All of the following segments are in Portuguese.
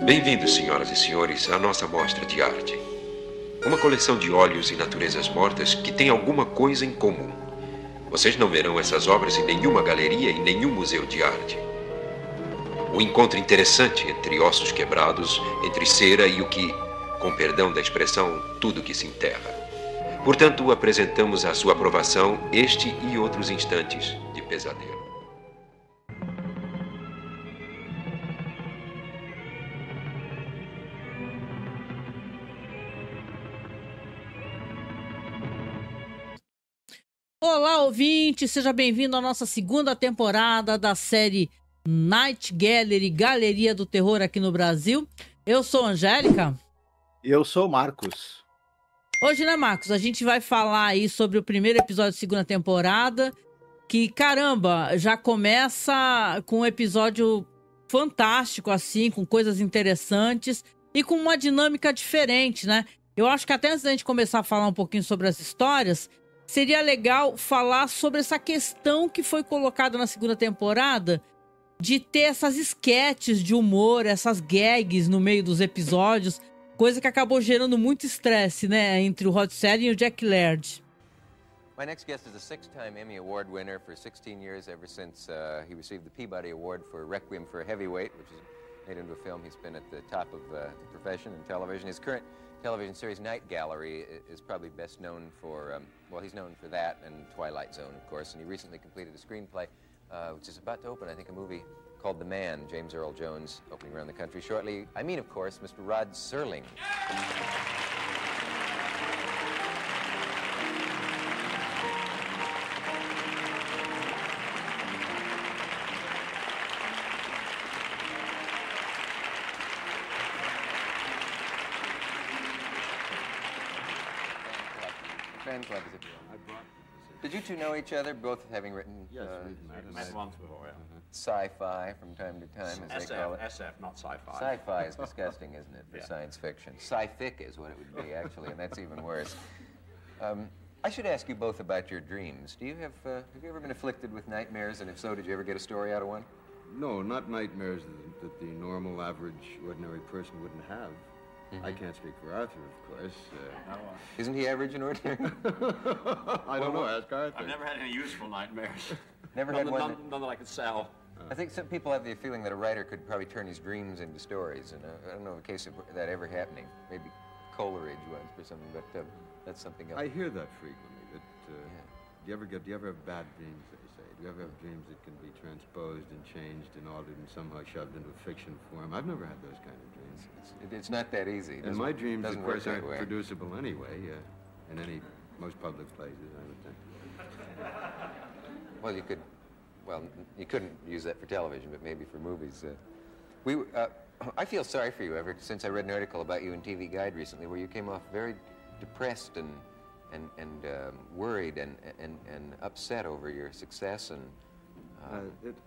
Bem-vindos, senhoras e senhores, à nossa mostra de arte. Uma coleção de óleos e naturezas mortas que tem alguma coisa em comum. Vocês não verão essas obras em nenhuma galeria e nenhum museu de arte. Um encontro interessante entre ossos quebrados, entre cera e o que, com perdão da expressão, tudo que se enterra. Portanto, apresentamos à sua aprovação este e outros instantes de pesadelo. Olá, ouvinte! Seja bem-vindo à nossa segunda temporada da série Night Gallery, Galeria do Terror aqui no Brasil. Eu sou a Angélica. E eu sou o Marcos. Hoje, né, Marcos? A gente vai falar aí sobre o primeiro episódio da segunda temporada, que, caramba, já começa com um episódio fantástico, assim, com coisas interessantes e com uma dinâmica diferente, né? Eu acho que até antes da gente começar a falar um pouquinho sobre as histórias, seria legal falar sobre essa questão que foi colocada na segunda temporada de ter essas esquetes de humor, essas gags no meio dos episódios, coisa que acabou gerando muito estresse, né, entre o Rod Serling e o Jack Laird. My next guest is a six-time Emmy Award winner for 16 years, ever since he received the Peabody Award for Requiem for a Heavyweight, which is made into a film. He's been at the top of the profession in television. His current television series, Night Gallery, is probably best known for, well, he's known for that and Twilight Zone, of course, and he recently completed a screenplay, which is about to open, I think, a movie called The Man, James Earl Jones, opening around the country shortly. I mean, of course, Mr. Rod Serling. Fan club is it? Did you two know each other, both having written Met once before, yeah. sci-fi from time to time, as they call it? SF, not sci-fi. Sci-fi is disgusting, isn't it, for science fiction? Sci-fic is what it would be, actually, and that's even worse. I should ask you both about your dreams. Do you have you ever been afflicted with nightmares, and if so, did you ever get a story out of one? No, not nightmares that the normal, average, ordinary person wouldn't have. I can't speak for Arthur, of course. Isn't he average and ordinary? I don't know, ask Arthur. I've never had any useful nightmares. Never had one? None that I could sell. I think some people have the feeling that a writer could probably turn his dreams into stories, and I don't know of a case of that ever happening. Maybe Coleridge once or something, but that's something else. I hear that frequently. That do you ever have bad dreams? They say. Do you ever have dreams that can be transposed and changed and altered and somehow shoved into a fiction form? I've never had those kind of dreams. It's not that easy. And my dreams, of course, aren't way. producible anyway. In most public places, I would think. Well, you couldn't use that for television, but maybe for movies. I feel sorry for you ever since I read an article about you in TV Guide recently, where you came off very depressed and worried and upset over your success. And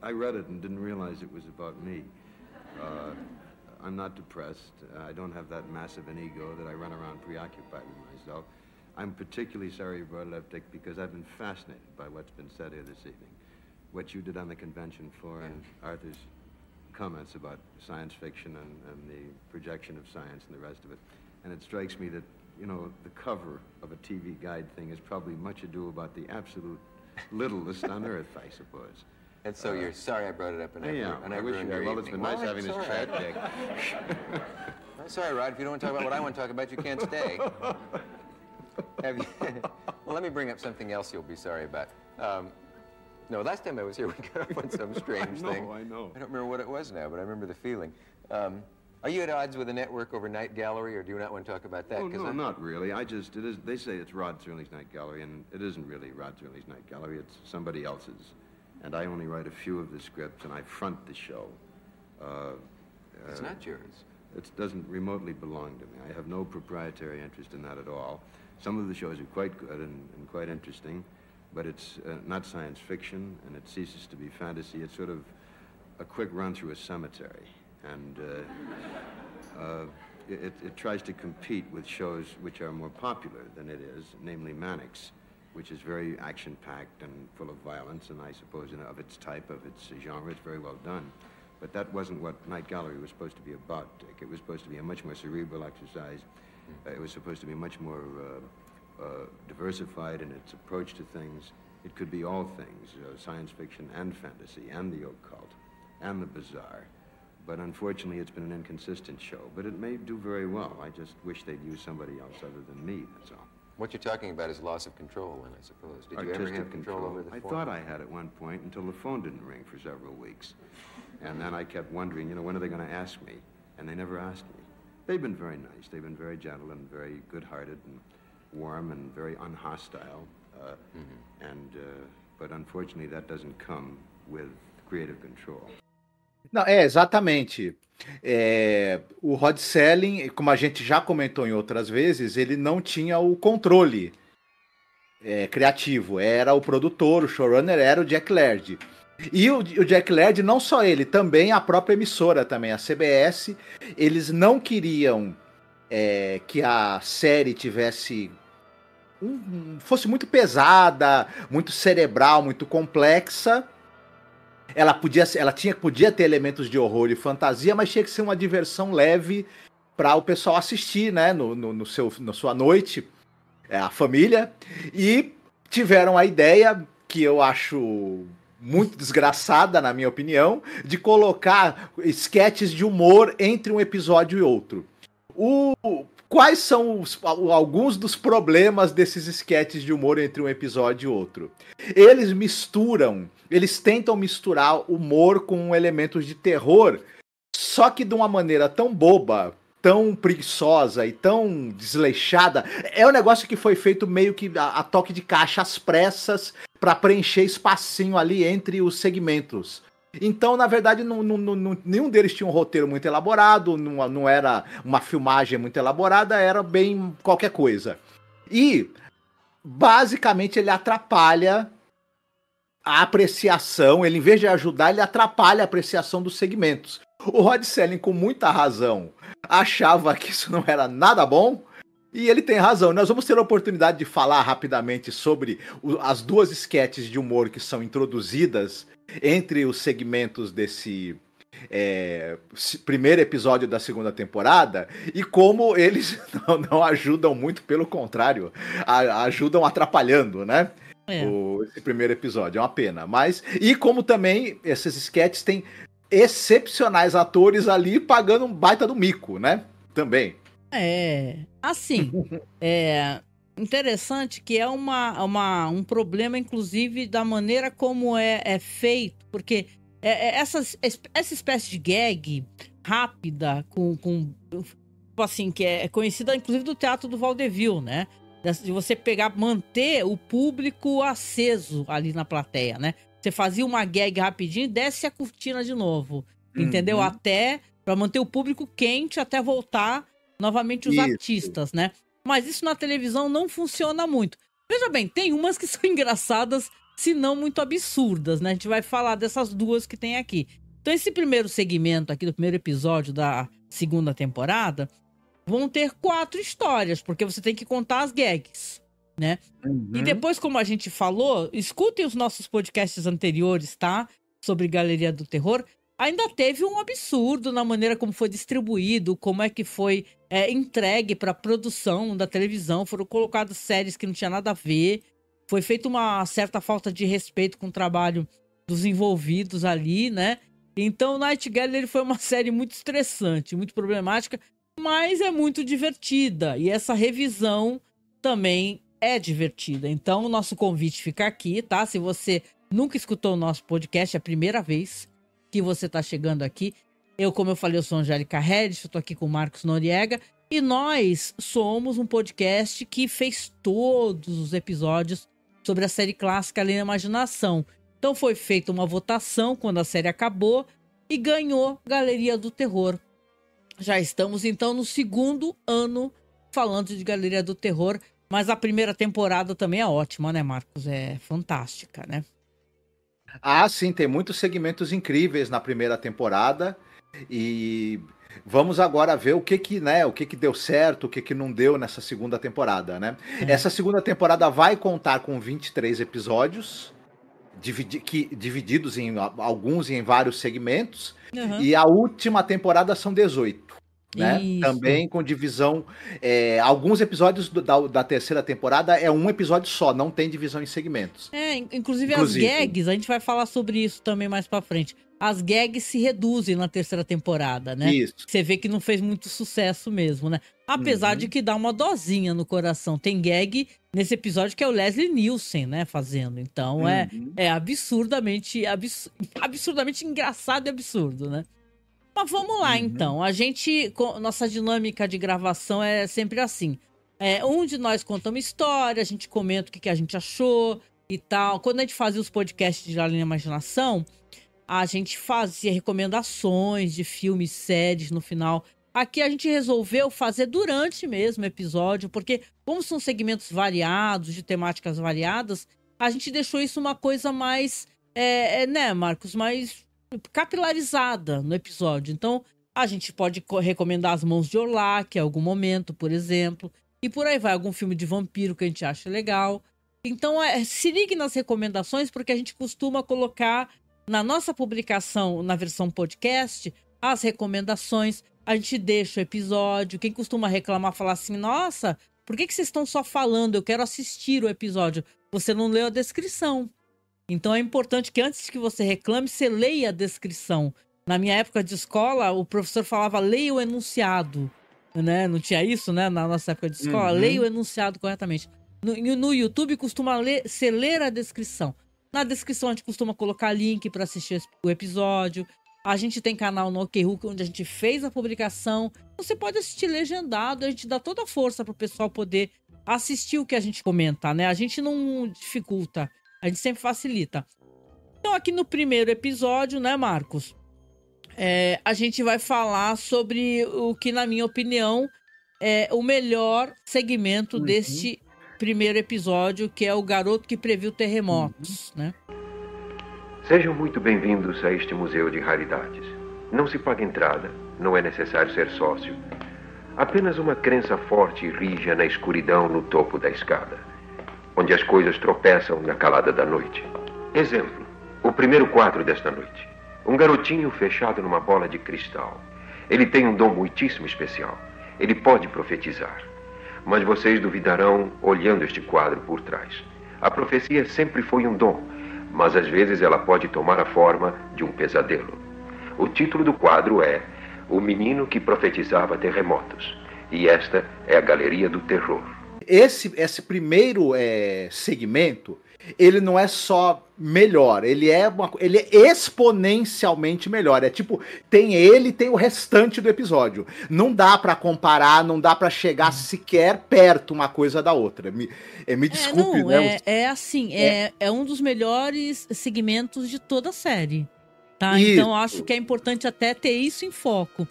I read it and didn't realize it was about me. I'm not depressed. I don't have that massive an ego that I run around preoccupied with myself. I'm particularly sorry you brought it up, Dick, because I've been fascinated by what's been said here this evening. What you did on the convention floor and Arthur's comments about science fiction and the projection of science and the rest of it. And it strikes me that, you know, the cover of a TV Guide thing is probably much ado about the absolute littlest on earth, I suppose. And so you're sorry I brought it up, and I wish you had. Well, it's been nice having this chat, Dick. I'm sorry, Rod. If you don't want to talk about what I want to talk about, you can't stay. Well, let me bring up something else you'll be sorry about. No, last time I was here, we got off on some strange thing. I know. I don't remember what it was now, but I remember the feeling. Are you at odds with the network over Night Gallery, or do you not want to talk about that? Oh, no, not really. They say it's Rod Serling's Night Gallery, and it isn't really Rod Serling's Night Gallery. It's somebody else's. And I only write a few of the scripts, and I front the show. It's not yours. It doesn't remotely belong to me. I have no proprietary interest in that at all. Some of the shows are quite good and quite interesting, but it's not science fiction, and it ceases to be fantasy. It's sort of a quick run through a cemetery. And it tries to compete with shows which are more popular than it is, namely Mannix, which is very action-packed and full of violence, and I suppose of its type, of its genre, it's very well done. But that wasn't what Night Gallery was supposed to be about, Dick. It was supposed to be a much more cerebral exercise. It was supposed to be much more diversified in its approach to things. It could be all things, science fiction and fantasy and the occult and the bizarre. But unfortunately, it's been an inconsistent show. But it may do very well. I just wish they'd use somebody else other than me, that's all. What you're talking about is loss of control, then, I suppose. Did you ever have control over the I form? thought I had at one point until the phone didn't ring for several weeks. And then I kept wondering, when are they going to ask me? And they never asked me. They've been very nice. They've been very gentle and very good-hearted and warm and very unhostile. But unfortunately, that doesn't come with creative control. Não, exatamente. O Rod Serling, como a gente já comentou em outras vezes, ele não tinha o controle criativo. Era o produtor, o showrunner era o Jack Laird. E o Jack Laird, não só ele, também a própria emissora, também a CBS, eles não queriam que a série tivesse fosse muito pesada, muito cerebral, muito complexa. Ela podia ter elementos de horror e fantasia, mas tinha que ser uma diversão leve para o pessoal assistir, né, na sua noite, a família. E tiveram a ideia, que eu acho muito desgraçada, na minha opinião, de colocar esquetes de humor entre um episódio e outro. Quais são alguns dos problemas desses esquetes de humor entre um episódio e outro? Eles tentam misturar humor com elementos de terror, só que de uma maneira tão boba, tão preguiçosa e tão desleixada. É um negócio que foi feito meio que a toque de caixa, às pressas, para preencher espacinho ali entre os segmentos. Então, na verdade, nenhum deles tinha um roteiro muito elaborado, não era uma filmagem muito elaborada, era bem qualquer coisa. E, basicamente, ele atrapalha a apreciação, ele, em vez de ajudar, ele atrapalha a apreciação dos segmentos. O Rod Serling, com muita razão, achava que isso não era nada bom, e ele tem razão. Nós vamos ter a oportunidade de falar rapidamente sobre as duas esquetes de humor que são introduzidas entre os segmentos desse primeiro episódio da segunda temporada, e como eles não ajudam muito, pelo contrário, ajudam atrapalhando, né? Esse primeiro episódio, é uma pena. E como também esses sketches têm excepcionais atores ali pagando um baita do mico, né? Também. Assim, interessante que é um problema, inclusive, da maneira como é feito, porque essa espécie de gag rápida, assim, que é conhecida, inclusive, do teatro do vaudeville, né? De você manter o público aceso ali na plateia, né? Você fazia uma gag rapidinho e desce a cortina de novo, entendeu? Até para manter o público quente até voltar novamente os artistas, né? Mas isso na televisão não funciona muito. Veja bem, tem umas que são engraçadas, se não muito absurdas, né? A gente vai falar dessas duas que tem aqui. Então, esse primeiro segmento aqui do primeiro episódio da segunda temporada vão ter 4 histórias, porque você tem que contar as gags, né? E depois, como a gente falou, escutem os nossos podcasts anteriores, tá? Sobre Galeria do Terror. Ainda teve um absurdo na maneira como foi distribuído, como é que foi entregue para a produção da televisão. Foram colocadas séries que não tinha nada a ver. Foi feita uma certa falta de respeito com o trabalho dos envolvidos ali, né? Então, Night Gallery foi uma série muito estressante, muito problemática, mas é muito divertida. E essa revisão também é divertida. Então, o nosso convite fica aqui, tá? Se você nunca escutou o nosso podcast, é a primeira vez que você está chegando aqui. Como eu falei, eu sou Angélica Redis, eu tô aqui com o Marcos Noriega, e nós somos um podcast que fez todos os episódios sobre a série clássica Além da Imaginação. Então foi feita uma votação quando a série acabou e ganhou Galeria do Terror. Já estamos então no segundo ano falando de Galeria do Terror, mas a primeira temporada também é ótima, né, Marcos? É fantástica, né? Sim, tem muitos segmentos incríveis na primeira temporada, e vamos agora ver o que deu certo, o que não deu nessa segunda temporada, né? Essa segunda temporada vai contar com 23 episódios, divididos em alguns em vários segmentos, Uhum. e a última temporada são 18. Né? Isso. Também com divisão. Alguns episódios da terceira temporada é um episódio só, não tem divisão em segmentos. Inclusive as gags, a gente vai falar sobre isso também mais pra frente. As gags se reduzem na terceira temporada, né? Isso. Você vê que não fez muito sucesso mesmo, né? Apesar de que dá uma dosinha no coração. Tem gag nesse episódio que é o Leslie Nielsen, né, fazendo. Então é absurdamente engraçado e absurdo, né? Mas vamos lá, então. Nossa dinâmica de gravação é sempre assim. Um de nós conta uma história, a gente comenta o que a gente achou e tal. Quando a gente fazia os podcasts de Além da Imaginação, a gente fazia recomendações de filmes, séries no final. Aqui a gente resolveu fazer durante mesmo o episódio, porque como são segmentos variados, de temáticas variadas, a gente deixou isso uma coisa mais, né, Marcos, mais capilarizada no episódio. Então, a gente pode recomendar As Mãos de Orlac em algum momento, por exemplo. E por aí vai, algum filme de vampiro que a gente acha legal. Então, se ligue nas recomendações, porque a gente costuma colocar na nossa publicação, na versão podcast, as recomendações. A gente deixa o episódio. Quem costuma reclamar, falar assim, nossa, por que vocês estão só falando? Eu quero assistir o episódio. Você não leu a descrição. Então é importante que antes que você reclame, você leia a descrição. Na minha época de escola, o professor falava, leia o enunciado. Né? Não tinha isso, né? Na nossa época de escola, leia o enunciado corretamente. No YouTube costuma você ler a descrição. Na descrição a gente costuma colocar link para assistir o episódio. A gente tem canal no OkRook onde a gente fez a publicação. Você pode assistir legendado, a gente dá toda a força para o pessoal poder assistir o que a gente comenta, né? A gente não dificulta. A gente sempre facilita. Então, aqui no primeiro episódio, né, Marcos? A gente vai falar sobre o que, na minha opinião, é o melhor segmento deste primeiro episódio, que é o garoto que previu terremotos, né? Sejam muito bem-vindos a este museu de raridades. Não se paga entrada, não é necessário ser sócio. Apenas uma crença forte e rija na escuridão no topo da escada, onde as coisas tropeçam na calada da noite. Exemplo, o primeiro quadro desta noite. Um garotinho fechado numa bola de cristal. Ele tem um dom muitíssimo especial. Ele pode profetizar. Mas vocês duvidarão olhando este quadro por trás. A profecia sempre foi um dom, mas às vezes ela pode tomar a forma de um pesadelo. O título do quadro é O Menino que Profetizava Terremotos. E esta é a Galeria do Terror. Esse primeiro segmento, ele não é só melhor, ele é exponencialmente melhor. É tipo, tem o restante do episódio. Não dá pra comparar, não dá pra chegar sequer perto uma coisa da outra. Me desculpe, né? É um dos melhores segmentos de toda a série, tá? Isso. Então acho que é importante até ter isso em foco.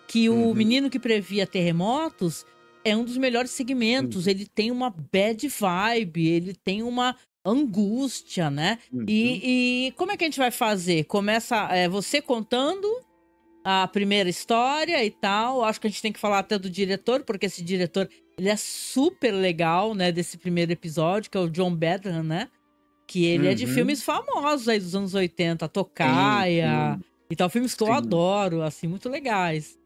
Que o menino que previa terremotos é um dos melhores segmentos. Ele tem uma bad vibe, ele tem uma angústia, né? E como é que a gente vai fazer? Começa você contando a primeira história e tal. Acho que a gente tem que falar até do diretor, porque esse diretor, ele é super legal, né? Desse primeiro episódio, que é o John Badham, né? Que ele é de filmes famosos aí dos anos 80, Tocaia e tal. Filmes que eu adoro, assim, muito legais.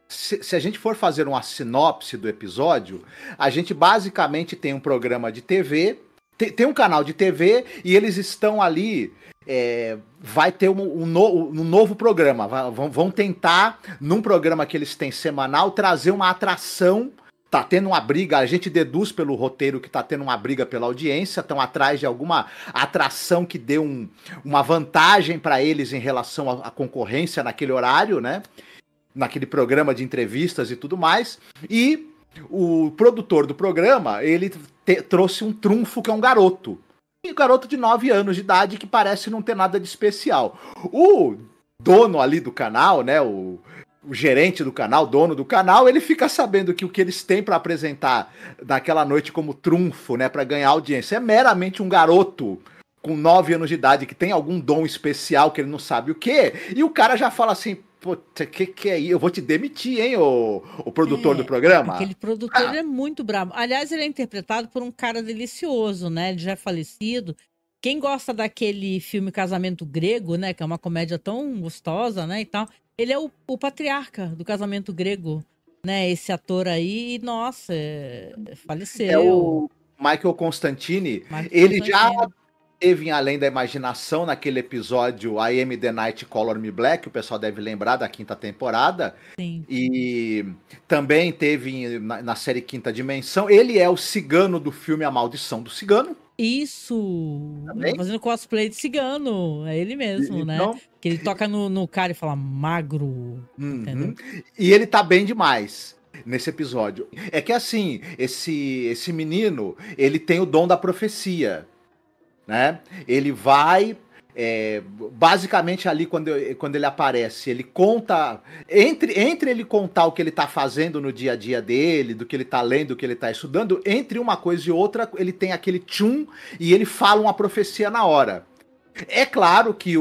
Se a gente for fazer uma sinopse do episódio, a gente basicamente tem um programa de TV, tem um canal de TV e eles estão ali, vai ter um novo programa, vão tentar, num programa que eles têm semanal, trazer uma atração. Tá tendo uma briga, a gente deduz pelo roteiro que tá tendo uma briga pela audiência, estão atrás de alguma atração que dê uma vantagem para eles em relação à concorrência naquele horário, né? Naquele programa de entrevistas e tudo mais, e o produtor do programa, ele trouxe um trunfo que é um garoto de 9 anos de idade que parece não ter nada de especial. O dono ali do canal, né, o gerente do canal, dono do canal, ele fica sabendo que o que eles têm para apresentar naquela noite como trunfo, né, para ganhar audiência, é meramente um garoto com 9 anos de idade que tem algum dom especial que ele não sabe o que, e o cara já fala assim, pô, que é isso? Eu vou te demitir, hein, o produtor do programa? Aquele produtor ele é muito brabo. Aliás, ele é interpretado por um cara delicioso, né? Ele já é falecido. quem gosta daquele filme Casamento Grego, né? Que é uma comédia tão gostosa, né? E tal. Ele é o patriarca do Casamento Grego, né? Esse ator aí, nossa, faleceu. É o Michael Constantine. Michael Ele já Constantine. teve em Além da Imaginação naquele episódio I Am the Night Color Me Black, o pessoal deve lembrar da quinta temporada. Sim. E também teve na série Quinta Dimensão. Ele é o cigano do filme A Maldição do Cigano. Isso! Também? Fazendo cosplay de cigano. É ele mesmo, né? Então, Que ele toca no cara e fala magro. Entendeu? E ele tá bem demais nesse episódio. É que assim, esse menino, ele tem o dom da profecia, né? Ele vai, basicamente ali quando ele aparece, ele conta, entre ele contar o que ele tá fazendo no dia a dia dele, do que ele tá lendo, do que ele tá estudando, entre uma coisa e outra, ele tem aquele tchum e ele fala uma profecia na hora. É claro que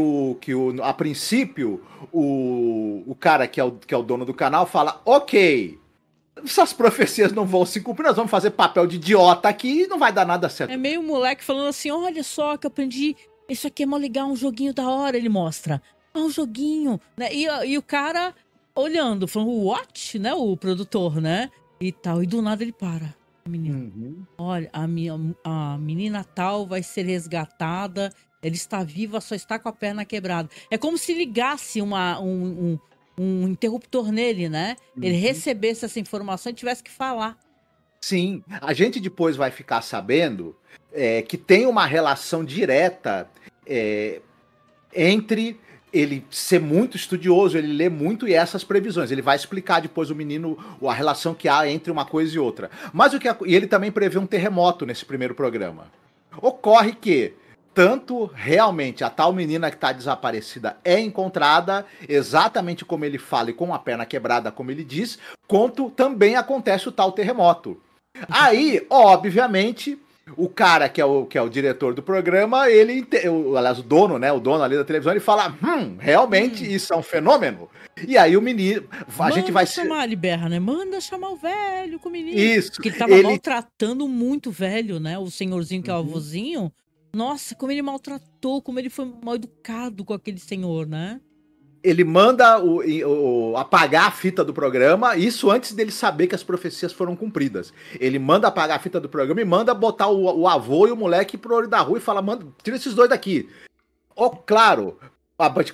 a princípio, o cara que é o dono do canal fala, ok, essas profecias não vão se cumprir, nós vamos fazer papel de idiota aqui e não vai dar nada certo. É meio moleque falando assim, olha só que eu aprendi, isso aqui é mó legal, um joguinho da hora, ele mostra. Um joguinho, né? E o cara olhando, falando, what? Né? O produtor, né? E tal, e do nada ele para. Menino, olha, a menina tal vai ser resgatada, ela está viva, só está com a perna quebrada. É como se ligasse um interruptor nele, né? Ele recebesse essa informação e tivesse que falar. Sim, a gente depois vai ficar sabendo que tem uma relação direta entre ele ser muito estudioso, ele lê muito e essas previsões. Ele vai explicar depois o menino a relação que há entre uma coisa e outra. Mas e ele também prevê um terremoto nesse primeiro programa. Ocorre que tanto realmente a tal menina que está desaparecida é encontrada, exatamente como ele fala e com a perna quebrada, como ele diz, quanto também acontece o tal terremoto. Aí, obviamente, o cara que é o diretor do programa, aliás, o dono, né, o dono ali da televisão, ele fala, realmente isso é um fenômeno. E aí o menino, a gente vai chamar, ele berra, né? Manda chamar o velho com o menino. Isso. Porque ele tava maltratando muito o velho, né? O senhorzinho que é o avôzinho. Nossa, como ele maltratou, como ele foi mal educado com aquele senhor, né? Ele manda apagar a fita do programa, isso antes dele saber que as profecias foram cumpridas. Ele manda apagar a fita do programa e manda botar o avô e o moleque pro olho da rua e fala, manda, tira esses dois daqui. Claro,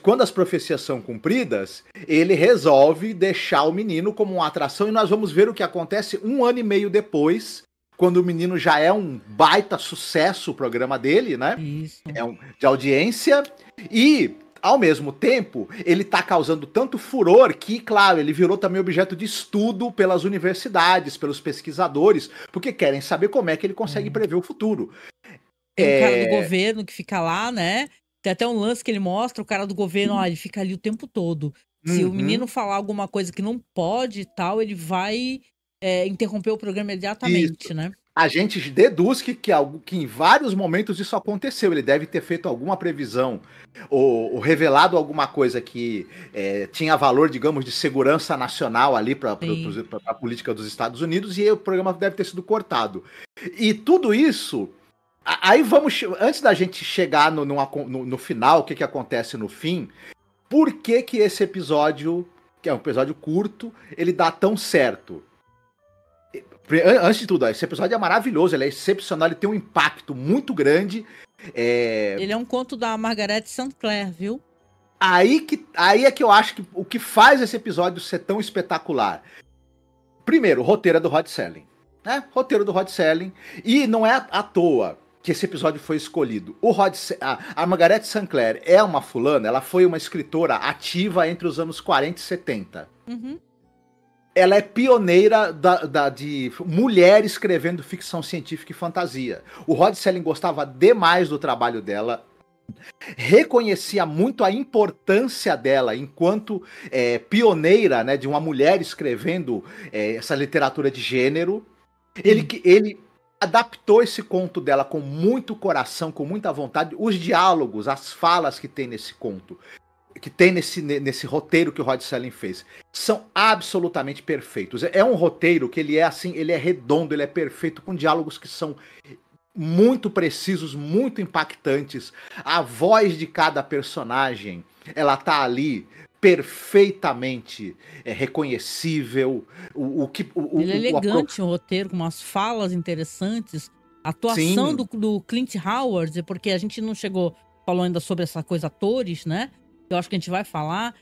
quando as profecias são cumpridas, ele resolve deixar o menino como uma atração e nós vamos ver o que acontece 1 ano e meio depois, quando o menino já é um baita sucesso, o programa dele, né? Isso. De audiência. E, ao mesmo tempo, ele tá causando tanto furor que, claro, ele virou também objeto de estudo pelas universidades, pelos pesquisadores, porque querem saber como é que ele consegue prever o futuro. Tem um cara do governo que fica lá, né? Tem até um lance que ele mostra, o cara do governo, ó, ele fica ali o tempo todo. Se o menino falar alguma coisa que não pode e tal, ele vai interromper o programa imediatamente, Isso. né? A gente deduz que em vários momentos isso aconteceu. Ele deve ter feito alguma previsão ou revelado alguma coisa que tinha valor, digamos, de segurança nacional ali para a política dos Estados Unidos e aí o programa deve ter sido cortado. E tudo isso... Aí antes da gente chegar no final, o que acontece no fim, por que esse episódio, que é um episódio curto, ele dá tão certo? Antes de tudo, esse episódio é maravilhoso, ele é excepcional, ele tem um impacto muito grande. Ele é um conto da Margaret St. Clair, viu? Aí é que eu acho que o que faz esse episódio ser tão espetacular. Primeiro, o roteiro é do Rod Serling, né? Roteiro do Rod Serling. E não é à toa que esse episódio foi escolhido. A Margaret St. Clair é uma fulana, ela foi uma escritora ativa entre os anos 40 e 70. Ela é pioneira de mulher escrevendo ficção científica e fantasia. O Rod Serling gostava demais do trabalho dela, reconhecia muito a importância dela enquanto pioneira, né, de uma mulher escrevendo essa literatura de gênero. Ele adaptou esse conto dela com muito coração, com muita vontade. Os diálogos, as falas que tem nesse conto, que tem nesse roteiro que o Rod Serling fez, são absolutamente perfeitos. É um roteiro que ele é redondo, ele é perfeito, com diálogos que são muito precisos, muito impactantes. A voz de cada personagem, ela tá ali perfeitamente reconhecível. Ele é elegante, o roteiro, com umas falas interessantes. A atuação do Clint Howard, porque a gente não falou ainda sobre essa coisa atores, né? Eu acho que a gente vai falar.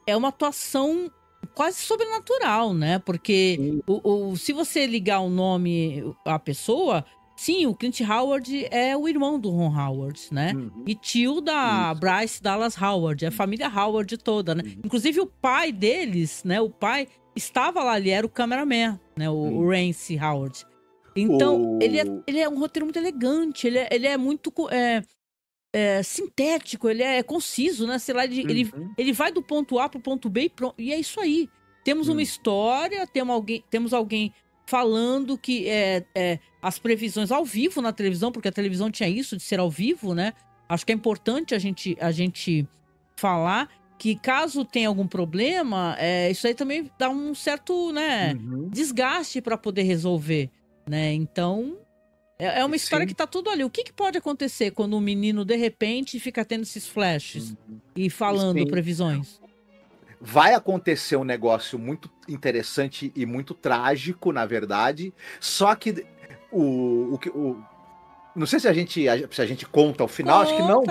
É uma atuação quase sobrenatural, né? Porque se você ligar o nome à pessoa, sim, o Clint Howard é o irmão do Ron Howard, né? E tio da Bryce Dallas Howard, a família Howard toda, né? Inclusive o pai deles, né? O pai estava lá, ele era o cameraman, né? O Rance Howard. Então, ele é um roteiro muito elegante, ele é muito sintético, ele é conciso, né? Sei lá, ele vai do ponto A pro ponto B e é isso aí. Temos uma história, temos alguém falando que as previsões ao vivo na televisão, porque a televisão tinha isso de ser ao vivo, né? Acho que é importante a gente falar que caso tenha algum problema, isso aí também dá um certo, né, desgaste para poder resolver, né? Então, é uma história que tá tudo ali. O que pode acontecer quando um menino, de repente, fica tendo esses flashes e falando previsões? Vai acontecer um negócio muito interessante e muito trágico, na verdade. Só que não sei se a gente conta o final, acho que não.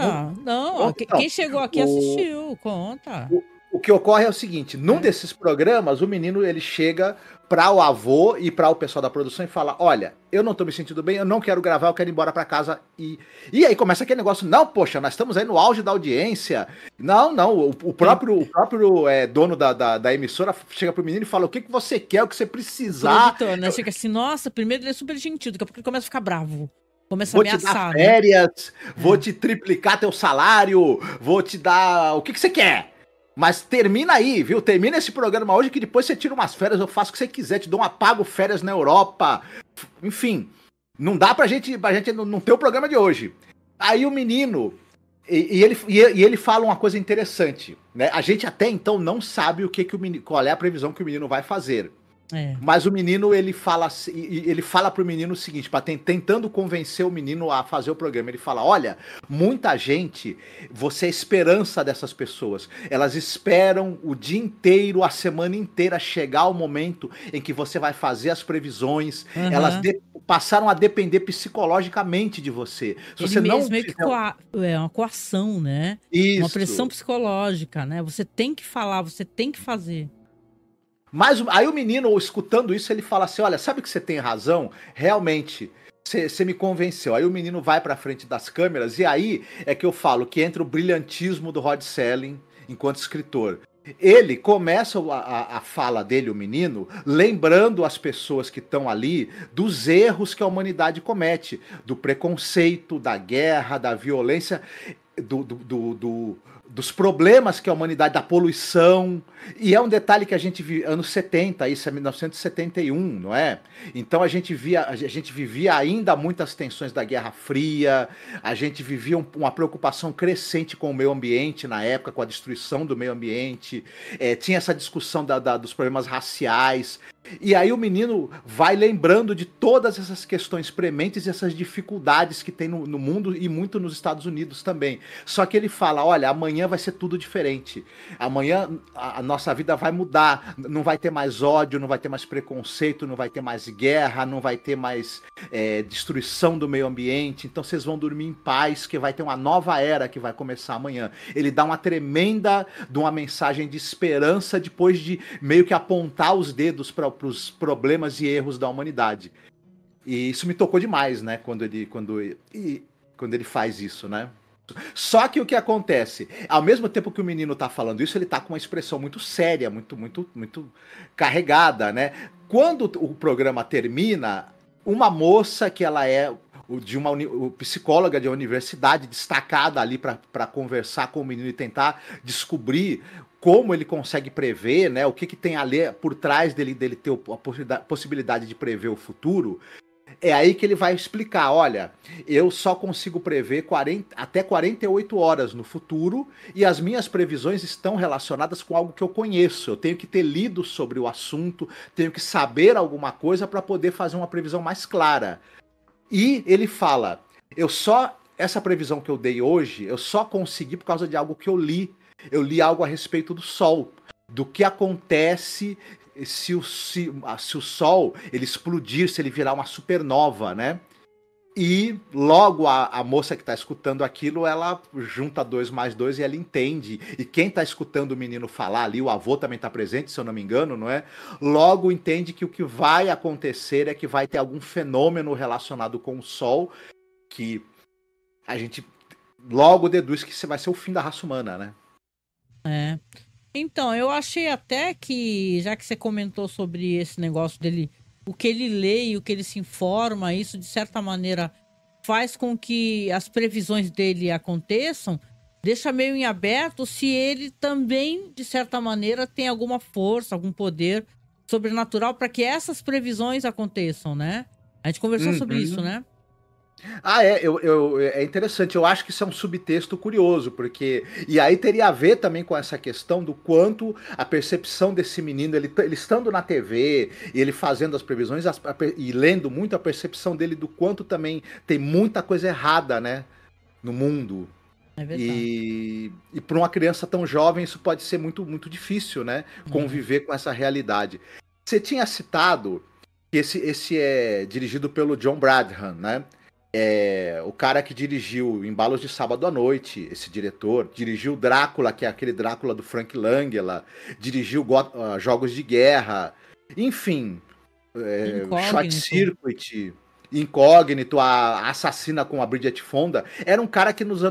Não, quem chegou aqui assistiu, conta. O que ocorre é o seguinte, num desses programas, o menino ele chega para o avô e para o pessoal da produção e fala, olha, eu não tô me sentindo bem, eu não quero gravar, eu quero ir embora para casa. E aí começa aquele negócio, não, poxa, nós estamos aí no auge da audiência. Não, o próprio dono da emissora chega pro menino e fala, o que você quer, o que você precisar. O produtor, né? Chega assim, nossa, primeiro ele é super gentil, daqui a pouco ele começa a ficar bravo. Começa a ameaçar. Vou te dar férias, vou te triplicar teu salário, vou te dar o que você quer. Mas termina aí, viu? Termina esse programa hoje que depois você tira umas férias, eu faço o que você quiser, te dou férias na Europa. Enfim, não dá pra gente não ter o programa de hoje. Aí o menino, ele fala uma coisa interessante, né? A gente até então não sabe qual é a previsão que o menino vai fazer. Mas o menino, ele fala pro menino o seguinte, tentando convencer o menino a fazer o programa. Ele fala, olha, muita gente, você é a esperança dessas pessoas. Elas esperam o dia inteiro, a semana inteira, chegar o momento em que você vai fazer as previsões. Elas passaram a depender psicologicamente de você. Se ele você mesmo não meio que uma coação, né? Isso. Uma pressão psicológica, né? Você tem que falar, você tem que fazer. Mas aí o menino, escutando isso, ele fala assim, olha, sabe que você tem razão? Realmente, você me convenceu. Aí o menino vai pra frente das câmeras e aí é que eu falo que entra o brilhantismo do Rod Serling enquanto escritor. Ele começa a fala dele, o menino, lembrando as pessoas que estão ali dos erros que a humanidade comete, do preconceito, da guerra, da violência, dos problemas que a humanidade, da poluição, e é um detalhe que a gente viu anos 70, isso é 1971, não é? Então a gente vivia ainda muitas tensões da Guerra Fria, a gente vivia uma preocupação crescente com o meio ambiente na época, com a destruição do meio ambiente, tinha essa discussão dos problemas raciais, e aí o menino vai lembrando de todas essas questões prementes e essas dificuldades que tem no mundo e muito nos Estados Unidos também. Só que ele fala, olha, amanhã vai ser tudo diferente. Amanhã a nossa vida vai mudar. Não vai ter mais ódio, não vai ter mais preconceito, não vai ter mais guerra, não vai ter mais destruição do meio ambiente. Então vocês vão dormir em paz, que vai ter uma nova era que vai começar amanhã. Ele dá uma tremenda de uma mensagem de esperança depois de meio que apontar os dedos para os problemas e erros da humanidade. E isso me tocou demais, né? Quando ele faz isso, né? Só que o que acontece? Ao mesmo tempo que o menino tá falando isso, ele tá com uma expressão muito séria, muito carregada, né? Quando o programa termina, uma moça que ela é de uma psicóloga de uma universidade destacada ali para conversar com o menino e tentar descobrir como ele consegue prever, né? O que tem ali por trás dele ter a possibilidade de prever o futuro. É aí que ele vai explicar, olha, eu só consigo prever até 48 horas no futuro e as minhas previsões estão relacionadas com algo que eu conheço. Eu tenho que ter lido sobre o assunto, tenho que saber alguma coisa para poder fazer uma previsão mais clara. E ele fala, essa previsão que eu dei hoje, eu só consegui por causa de algo que eu li. Eu li algo a respeito do Sol, do que acontece se o Sol ele explodir, se ele virar uma supernova, né? E logo a moça que está escutando aquilo, ela junta 2 mais 2 e ela entende. E quem está escutando o menino falar ali, o avô também está presente, se eu não me engano, não é? Logo entende que o que vai acontecer é que vai ter algum fenômeno relacionado com o Sol, que a gente logo deduz que vai ser o fim da raça humana, né? É. Então, eu achei até que, já que você comentou sobre esse negócio dele, o que ele lê e o que ele se informa, isso de certa maneira faz com que as previsões dele aconteçam, deixa meio em aberto se ele também, de certa maneira, tem alguma força, algum poder sobrenatural para que essas previsões aconteçam, né? A gente conversou sobre isso, né? É interessante. Eu acho que isso é um subtexto curioso, porque. E aí teria a ver também com essa questão do quanto a percepção desse menino, ele estando na TV e ele fazendo as previsões e lendo muito, a percepção dele do quanto também tem muita coisa errada, né? No mundo. É verdade. E para uma criança tão jovem, isso pode ser muito, muito difícil, né? Conviver com essa realidade. Você tinha citado que esse é dirigido pelo John Badham, né? O cara que dirigiu Embalos de Sábado à Noite, esse diretor, dirigiu Drácula, que é aquele Drácula do Frank Langella, dirigiu Jogos de Guerra, enfim, Short Circuit, Incógnito, a Assassina com a Bridget Fonda. Era um cara que nos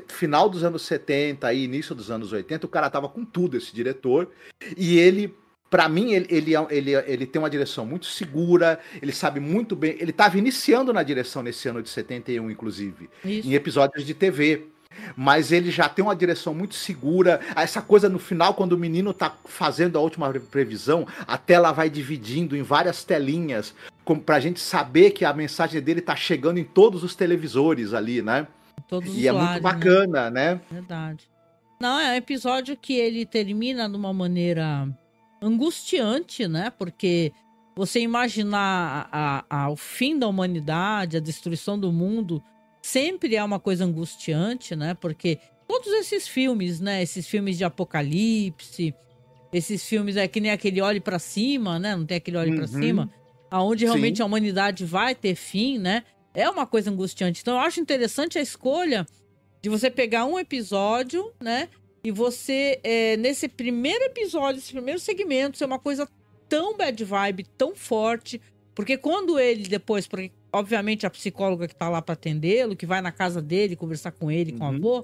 final dos anos 70 e início dos anos 80, o cara tava com tudo, esse diretor, e ele... Pra mim, ele tem uma direção muito segura, ele sabe muito bem. Ele estava iniciando na direção nesse ano de 71, inclusive, em episódios de TV. Mas ele já tem uma direção muito segura. Essa coisa no final, quando o menino tá fazendo a última previsão, a tela vai dividindo em várias telinhas, pra gente saber que a mensagem dele tá chegando em todos os televisores ali, né? Todos e é muito bacana, né? Verdade. Não, é um episódio que ele termina de uma maneira angustiante, né? Porque você imaginar o fim da humanidade, a destruição do mundo, sempre é uma coisa angustiante, né? Porque todos esses filmes, né? Esses filmes de apocalipse, esses filmes que nem aquele Olhe pra Cima, né? Não tem aquele Olhe pra Cima, aonde realmente a humanidade vai ter fim, né? É uma coisa angustiante. Então eu acho interessante a escolha de você pegar um episódio, né? E você, nesse primeiro episódio, esse primeiro segmento, ser uma coisa tão bad vibe, tão forte. Porque quando ele depois, porque obviamente a psicóloga que tá lá pra atendê-lo, que vai na casa dele, conversar com ele, com o avô,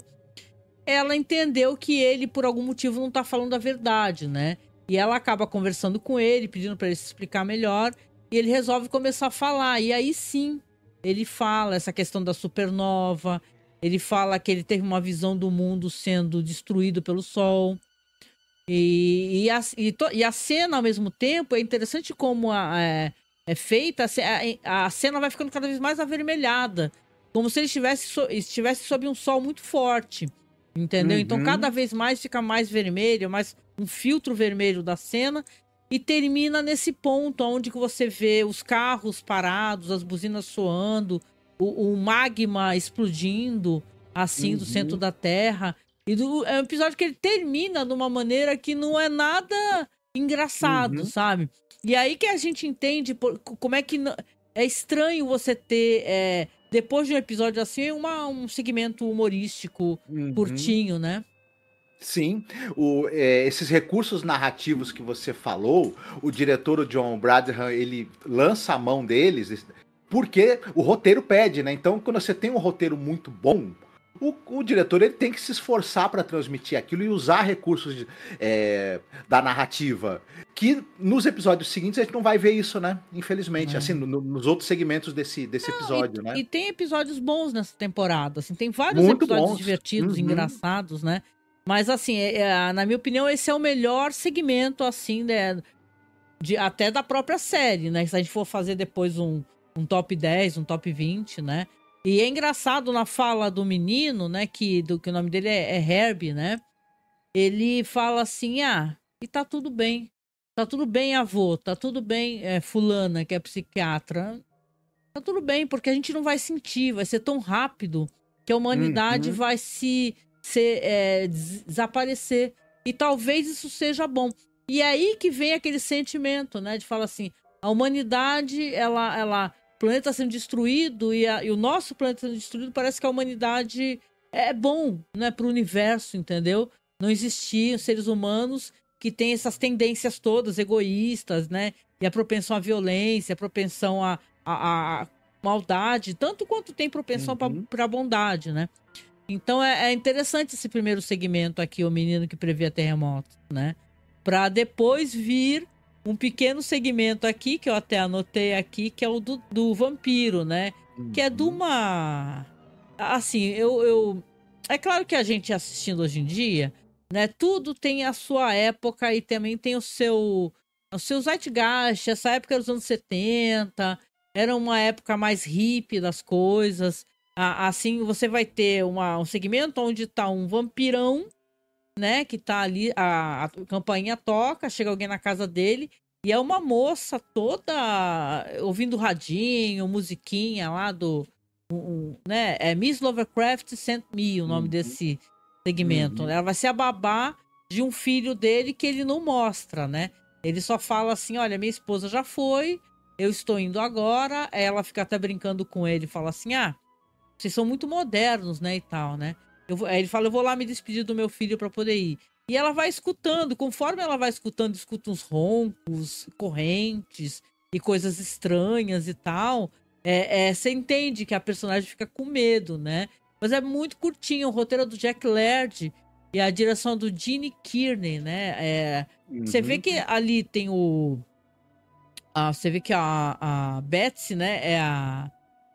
ela entendeu que ele, por algum motivo, não tá falando a verdade, né? E ela acaba conversando com ele, pedindo pra ele se explicar melhor. E ele resolve começar a falar. E aí sim, ele fala essa questão da supernova. Ele fala que ele teve uma visão do mundo sendo destruído pelo Sol. E a cena, ao mesmo tempo, é interessante como é feita. A cena vai ficando cada vez mais avermelhada. Como se ele estivesse sob um sol muito forte. Entendeu? Então, cada vez mais fica mais vermelho, mais um filtro vermelho da cena. E termina nesse ponto, onde que você vê os carros parados, as buzinas soando, o magma explodindo, assim, do centro da Terra. E é um episódio que ele termina de uma maneira que não é nada engraçado, sabe? E aí que a gente entende como é que é estranho você ter, depois de um episódio assim, um segmento humorístico curtinho, né? Sim, esses recursos narrativos que você falou, o diretor, o John Badham, ele lança a mão deles... Porque o roteiro pede, né? Então, quando você tem um roteiro muito bom, o diretor ele tem que se esforçar para transmitir aquilo e usar recursos da narrativa. Que nos episódios seguintes a gente não vai ver isso, né? Infelizmente. Assim, nos outros segmentos desse episódio, né? E tem episódios bons nessa temporada. Assim, tem vários muito episódios bons. divertidos, engraçados, né? Mas, assim, na minha opinião, esse é o melhor segmento, assim, até da própria série, né? Se a gente for fazer depois um top 10, um top 20, né? E é engraçado na fala do menino, né? Que o nome dele é Herbie, né? Ele fala assim, e tá tudo bem. Tá tudo bem, avô. Tá tudo bem, fulana, que é psiquiatra. Tá tudo bem, porque a gente não vai sentir, vai ser tão rápido que a humanidade vai desaparecer. E talvez isso seja bom. E é aí que vem aquele sentimento, né? De falar assim, a humanidade, o planeta está sendo destruído e o nosso planeta sendo destruído, parece que a humanidade é bom, né? Para o universo, entendeu? Não existiam seres humanos que têm essas tendências todas egoístas, né? E a propensão à violência, a propensão a maldade, tanto quanto tem propensão para a bondade, né? Então é interessante esse primeiro segmento aqui, o menino que previa terremotos, né? Para depois vir um pequeno segmento aqui, que eu até anotei aqui, que é o do vampiro, né? Que é de uma... Assim, é claro que a gente assistindo hoje em dia, né? Tudo tem a sua época e também tem o seu zeitgeist. Essa época dos anos 70, era uma época mais hippie das coisas. Assim, você vai ter um segmento onde tá um vampirão, né? Que tá ali, a campainha toca, chega alguém na casa dele e é uma moça toda ouvindo radinho, musiquinha lá né? É Miss Lovecraft Sent Me, o nome desse segmento. Ela vai ser a babá de um filho dele que ele não mostra, né? Ele só fala assim, olha, minha esposa já foi, eu estou indo agora. Ela fica até brincando com ele, fala assim, vocês são muito modernos, né, e tal, né? Aí ele fala, eu vou lá me despedir do meu filho para poder ir. E ela vai escutando, conforme ela vai escutando, escuta uns roncos, correntes e coisas estranhas e tal. Você entende que a personagem fica com medo, né? Mas é muito curtinho, o roteiro é do Jack Laird e a direção do Gene Kearney, né? Você vê que ali tem você vê que a Betsy, né? É a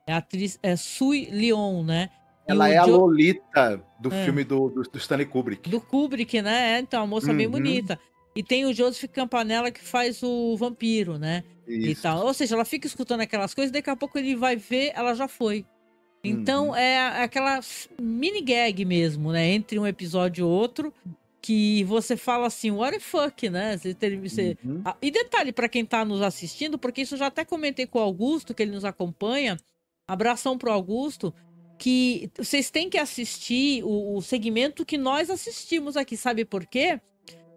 atriz Sue Lyon, né? Ela é a Lolita do filme do Stanley Kubrick. Do Kubrick, né? Então, a moça bem bonita. E tem o Joseph Campanella que faz o vampiro, né? Isso. E tal. Ou seja, ela fica escutando aquelas coisas, daqui a pouco ele vai ver, ela já foi. Então, é aquela mini gag mesmo, né? Entre um episódio e outro, que você fala assim, what the fuck, né? E detalhe, para quem tá nos assistindo, porque isso eu já até comentei com o Augusto, que ele nos acompanha, abração pro Augusto, que vocês têm que assistir o segmento que nós assistimos aqui, sabe por quê?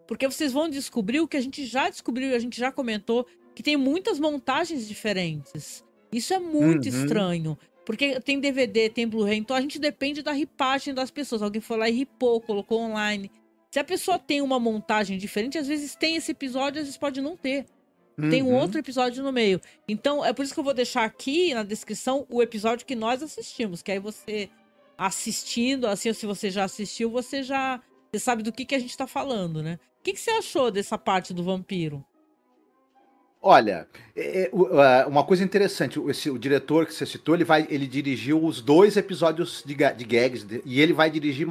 Porque vocês vão descobrir o que a gente já descobriu, a gente já comentou, que tem muitas montagens diferentes. Isso é muito estranho. Porque tem DVD, tem Blu-ray, então a gente depende da ripagem das pessoas. Alguém foi lá e ripou, colocou online. Se a pessoa tem uma montagem diferente, às vezes tem esse episódio, às vezes pode não ter. Tem um outro episódio no meio. Então, é por isso que eu vou deixar aqui na descrição o episódio que nós assistimos. Que aí você assistindo, assim, se você já assistiu, você sabe do que a gente tá falando, né? O que você achou dessa parte do vampiro? Olha, uma coisa interessante, o diretor que você citou, ele dirigiu os 2 episódios de gags, e ele vai dirigir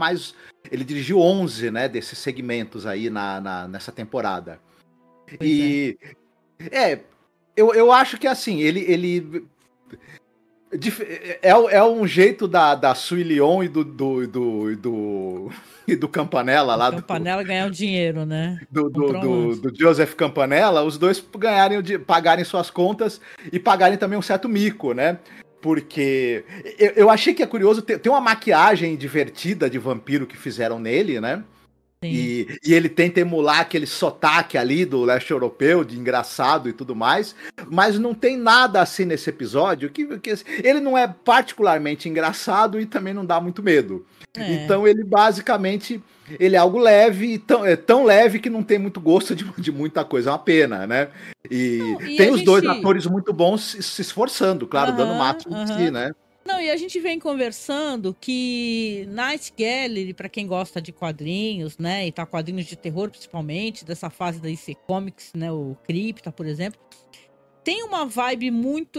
ele dirigiu 11, né, desses segmentos aí nessa temporada. Eu acho que assim, ele é um jeito da Sue Lyon e do Campanella lá. Campanella ganhar o dinheiro, né? Do Joseph Campanella, os dois pagarem suas contas e pagarem também um certo mico, né? Porque eu achei que é curioso, tem uma maquiagem divertida de vampiro que fizeram nele, né? E ele tenta emular aquele sotaque ali do leste europeu, de engraçado e tudo mais, mas não tem nada assim nesse episódio que ele não é particularmente engraçado e também não dá muito medo. Então ele basicamente ele é algo leve, tão leve que não tem muito gosto de muita coisa, é uma pena, né? E tem os dois atores muito bons se esforçando, claro, dando o máximo de si, né? Não, e a gente vem conversando que Night Gallery, para quem gosta de quadrinhos, né, e tá quadrinhos de terror principalmente, dessa fase da DC Comics, né, o Crypta, por exemplo, tem uma vibe muito,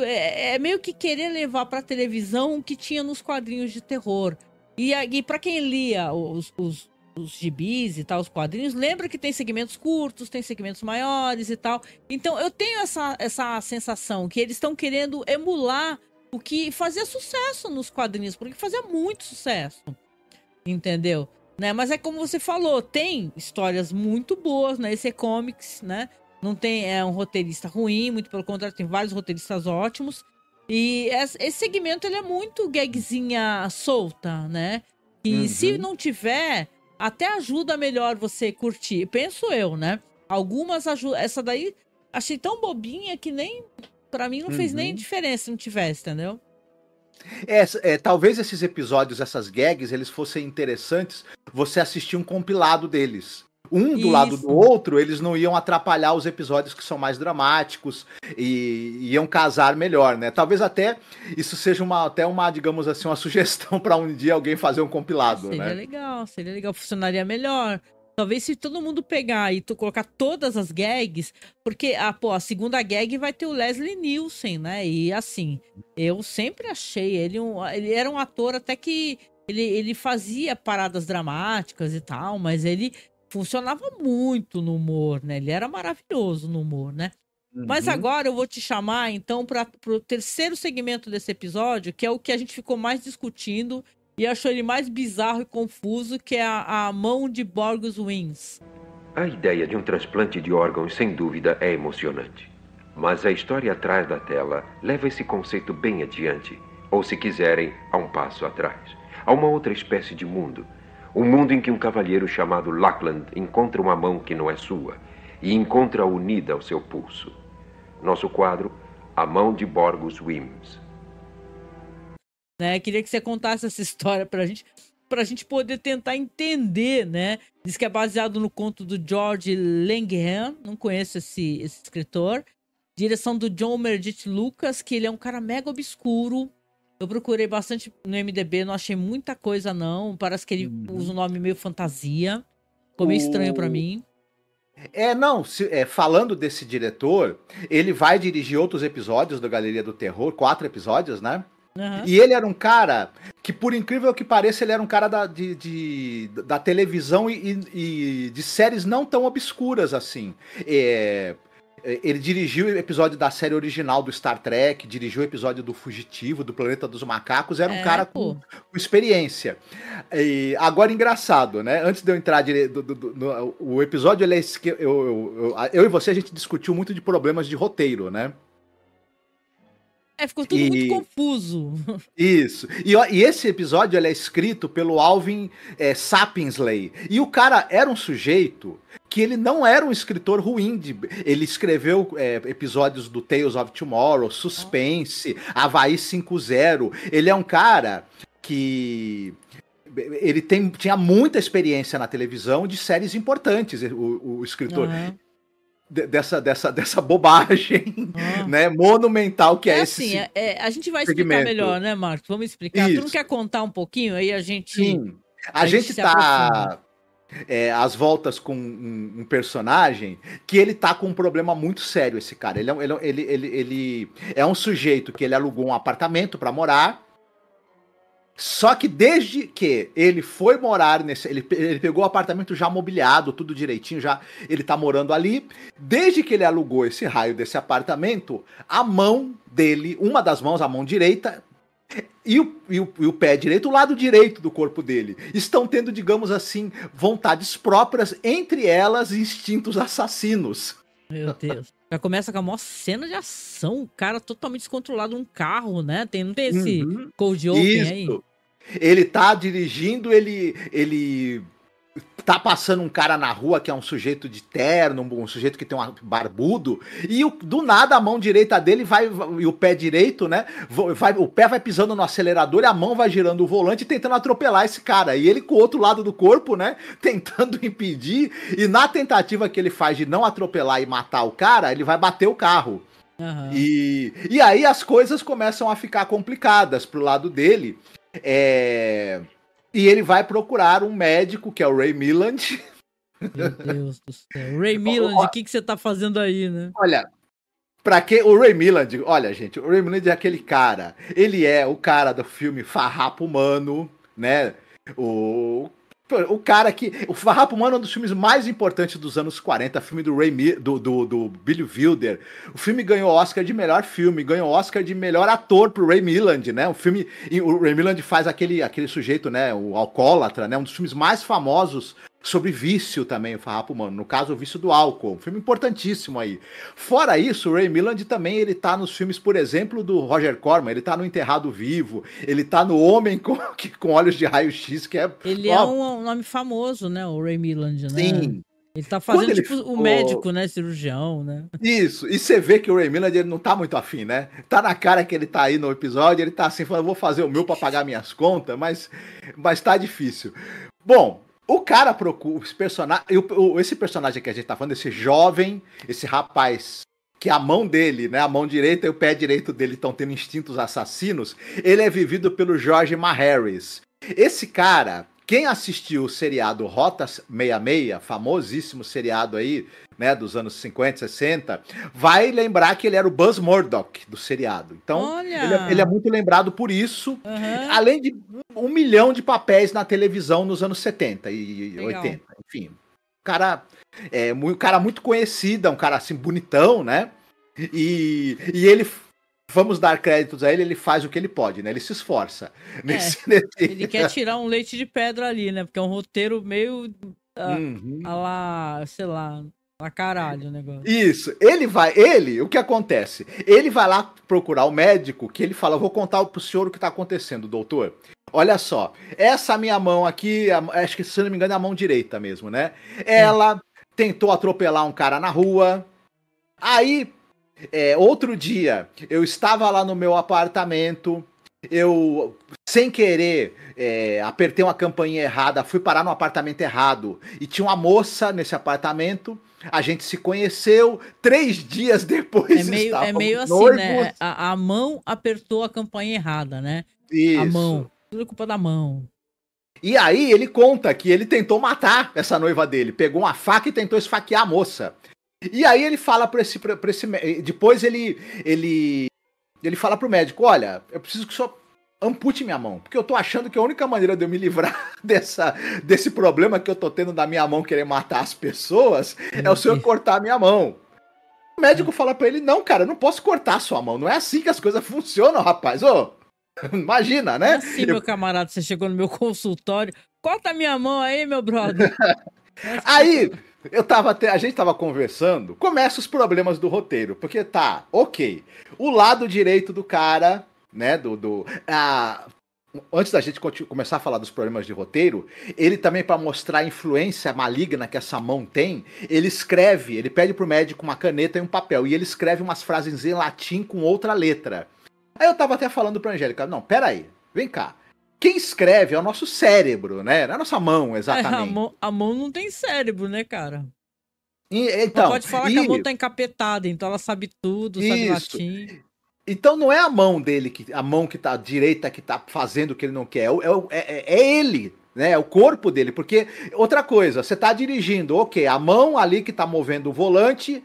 meio que querer levar pra televisão o que tinha nos quadrinhos de terror. E para quem lia os gibis e tal, os quadrinhos, lembra que tem segmentos curtos, tem segmentos maiores e tal. Então eu tenho essa sensação que eles estão querendo emular o que fazia sucesso nos quadrinhos, porque fazia muito sucesso, entendeu? Né? Mas é como você falou, tem histórias muito boas na EC Comics, né? Não tem um roteirista ruim, muito pelo contrário, tem vários roteiristas ótimos. E esse segmento, ele é muito gagzinha solta, né? E se não tiver, até ajuda melhor você curtir. Penso eu, né? Algumas ajudam. Essa daí, achei tão bobinha que nem... Pra mim não fez nem diferença se não tivesse, entendeu? Talvez esses episódios, essas gags, eles fossem interessantes você assistir um compilado deles. Um do lado do outro, eles não iam atrapalhar os episódios que são mais dramáticos e iam casar melhor, né? Talvez até isso seja até uma, digamos assim, uma sugestão para um dia alguém fazer um compilado, seria né? Seria legal, funcionaria melhor. Talvez se todo mundo pegar e tu colocar todas as gags, porque a segunda gag vai ter o Leslie Nielsen, né? E assim, eu sempre achei ele era um ator até que ele fazia paradas dramáticas e tal, mas ele funcionava muito no humor, né? Ele era maravilhoso no humor, né? Mas agora eu vou te chamar, então, para o terceiro segmento desse episódio, que é o que a gente ficou mais discutindo e achou ele mais bizarro e confuso, que é a mão de Borgus Wings. A ideia de um transplante de órgãos, sem dúvida, é emocionante. Mas a história atrás da tela leva esse conceito bem adiante, ou, se quiserem, a um passo atrás. A uma outra espécie de mundo. Um mundo em que um cavalheiro chamado Lackland encontra uma mão que não é sua e encontra-a unida ao seu pulso. Nosso quadro, A Mão de Borgus Wings. Queria que você contasse essa história pra gente poder tentar entender, né? Diz que é baseado no conto do George Langham, não conheço esse escritor. Direção do John Meredith Lucas, que ele é um cara mega obscuro. Eu procurei bastante no MDB, não achei muita coisa não. Parece que ele usa um nome meio fantasia. Ficou meio estranho pra mim. Falando desse diretor, ele vai dirigir outros episódios da Galeria do Terror, 4 episódios, né? E ele era um cara que, por incrível que pareça, ele era um cara da televisão e de séries não tão obscuras assim. Ele dirigiu o episódio da série original do Star Trek, dirigiu o episódio do Fugitivo, do Planeta dos Macacos, era um cara com experiência. E agora, engraçado, né? Antes de eu entrar o episódio, eu e você, a gente discutiu muito de problemas de roteiro, né? Ficou tudo muito confuso. Isso. E esse episódio ele é escrito pelo Alvin Sapinsley. E o cara era um sujeito que ele não era um escritor ruim. Ele escreveu episódios do Tales of Tomorrow, Suspense, Havaí 5-0. Ele é um cara que... Ele tinha muita experiência na televisão de séries importantes, o escritor. Dessa bobagem, né, monumental que é esse assim, a gente vai explicar melhor, né, Marcos? Vamos explicar. Isso. Tu não quer contar um pouquinho? Aí a gente... Sim. A gente tá às voltas com um personagem que ele tá com um problema muito sério, esse cara. Ele é um sujeito que ele alugou um apartamento para morar. Só que desde que ele foi morar ele pegou o apartamento já mobiliado, tudo direitinho, ele tá morando ali. Desde que ele alugou esse raio desse apartamento, a mão dele, uma das mãos, a mão direita e o pé direito, o lado direito do corpo dele, estão tendo, digamos assim, vontades próprias, entre elas instintos assassinos. Meu Deus. Já começa com a maior cena de ação, o cara totalmente descontrolado num carro, né? Não tem esse cold open aí? Ele tá dirigindo, ele tá passando um cara na rua que é um sujeito de terno, um sujeito que tem um barbudo, e do nada a mão direita dele e o pé direito, né? O pé vai pisando no acelerador e a mão vai girando o volante tentando atropelar esse cara. E ele com o outro lado do corpo, né? Tentando impedir, e na tentativa que ele faz de não atropelar e matar o cara, ele vai bater o carro. E aí as coisas começam a ficar complicadas pro lado dele. E ele vai procurar um médico, que é o Ray Milland. Meu Deus do céu. Ray Milland, o que você tá fazendo aí, né? Olha, pra que o Ray Milland... Olha, gente, o Ray Milland é aquele cara. Ele é o cara do filme Farrapo Humano, né? O cara que... O Farrapo Humano é um dos filmes mais importantes dos anos 40, filme do Billy Wilder. O filme ganhou Oscar de melhor filme, ganhou Oscar de melhor ator pro Ray Milland, né? O Ray Milland faz aquele sujeito, né? O alcoólatra, né? Um dos filmes mais famosos sobre vício também, o Farrapo Humano. No caso, o vício do álcool. Um filme importantíssimo aí. Fora isso, o Ray Milland também, ele tá nos filmes, por exemplo, do Roger Corman. Ele tá no Enterrado Vivo. Ele tá no Homem com Olhos de Raio-X, que é... Ele é um nome famoso, né? O Ray Milland, né? Sim. Ele tá fazendo, Ele tipo, ficou... o médico, né? Cirurgião, né? Isso. E você vê que o Ray Milland, ele não tá muito afim, né? Tá na cara que ele tá aí no episódio, ele tá assim, falando, vou fazer o meu pra pagar minhas contas, mas tá difícil. Bom... O cara procura, esse personagem que a gente tá falando, esse jovem, esse rapaz, que a mão dele, né, a mão direita e o pé direito dele estão tendo instintos assassinos, ele é vivido pelo George Maharis. Esse cara, quem assistiu o seriado Rota 66, famosíssimo seriado aí, né, dos anos 50, 60, vai lembrar que ele era o Buzz Murdoch do seriado. Então, ele é muito lembrado por isso, além de 1 milhão de papéis na televisão nos anos 70 e Legal. 80. Enfim, um cara muito conhecido, um cara assim bonitão, né? E ele, vamos dar créditos a ele, ele faz o que ele pode, né? Ele se esforça. Ele quer tirar um leite de pedra ali, né? Porque é um roteiro meio a lá, sei lá, a caralho o negócio. Isso, o que acontece? Ele vai lá procurar o médico, que ele fala, vou contar pro senhor o que tá acontecendo, doutor. Olha só, essa minha mão aqui, acho que se não me engano é a mão direita mesmo, né? Ela tentou atropelar um cara na rua, aí, outro dia, eu estava lá no meu apartamento, eu, sem querer, apertei uma campainha errada, fui parar no apartamento errado, e tinha uma moça nesse apartamento, a gente se conheceu, 3 dias depois é meio assim, noivos. né? A mão apertou a campainha errada, né? Isso. A mão. Tudo é culpa da mão. E aí ele conta que ele tentou matar essa noiva dele, pegou uma faca e tentou esfaquear a moça. E aí ele fala pra esse depois ele fala pro médico, olha, eu preciso que o senhor ampute minha mão, porque eu tô achando que a única maneira de eu me livrar desse problema que eu tô tendo da minha mão querer matar as pessoas é o senhor cortar a minha mão. O médico fala pra ele, não, cara, eu não posso cortar a sua mão, não é assim que as coisas funcionam, rapaz, imagina, né? É assim, meu camarada, você chegou no meu consultório, corta a minha mão aí, meu brother. Aí, a gente tava conversando, começa os problemas do roteiro, porque tá, ok, o lado direito do cara, né, antes da gente começar a falar dos problemas de roteiro, ele também, para mostrar a influência maligna que essa mão tem, ele pede pro médico uma caneta e um papel, e ele escreve umas frases em latim com outra letra. Aí eu tava até falando pra Angélica, não, peraí, vem cá. Quem escreve é o nosso cérebro, né? Não é a nossa mão, exatamente. A mão não tem cérebro, né, cara? Então, não pode falar que a mão tá encapetada, então ela sabe tudo, sabe latim. Então não é a mão dele, a mão que tá direita que tá fazendo o que ele não quer, é ele, né? É o corpo dele, porque, outra coisa, você tá dirigindo, ok, a mão ali que tá movendo o volante,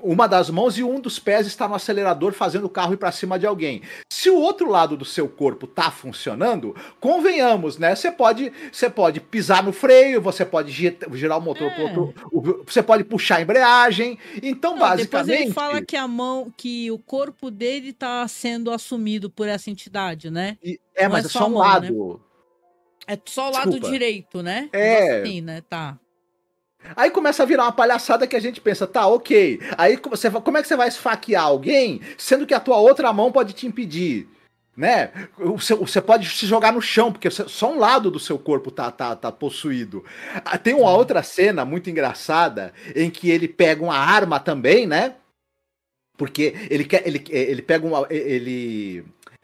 uma das mãos e um dos pés está no acelerador fazendo o carro ir para cima de alguém. Se o outro lado do seu corpo tá funcionando, convenhamos, né? Você pode pisar no freio, você pode girar o motor pro outro, você pode puxar a embreagem. Então, basicamente, depois ele fala que o corpo dele tá sendo assumido por essa entidade, né? Mas é só um lado. Né? É só o lado direito, né? Assim, né? Tá. Aí começa a virar uma palhaçada que a gente pensa, tá, ok. Aí como é que você vai esfaquear alguém, sendo que a tua outra mão pode te impedir, né? Você pode se jogar no chão, porque só um lado do seu corpo tá possuído. Tem uma outra cena muito engraçada, em que ele pega uma arma também, né? Porque ele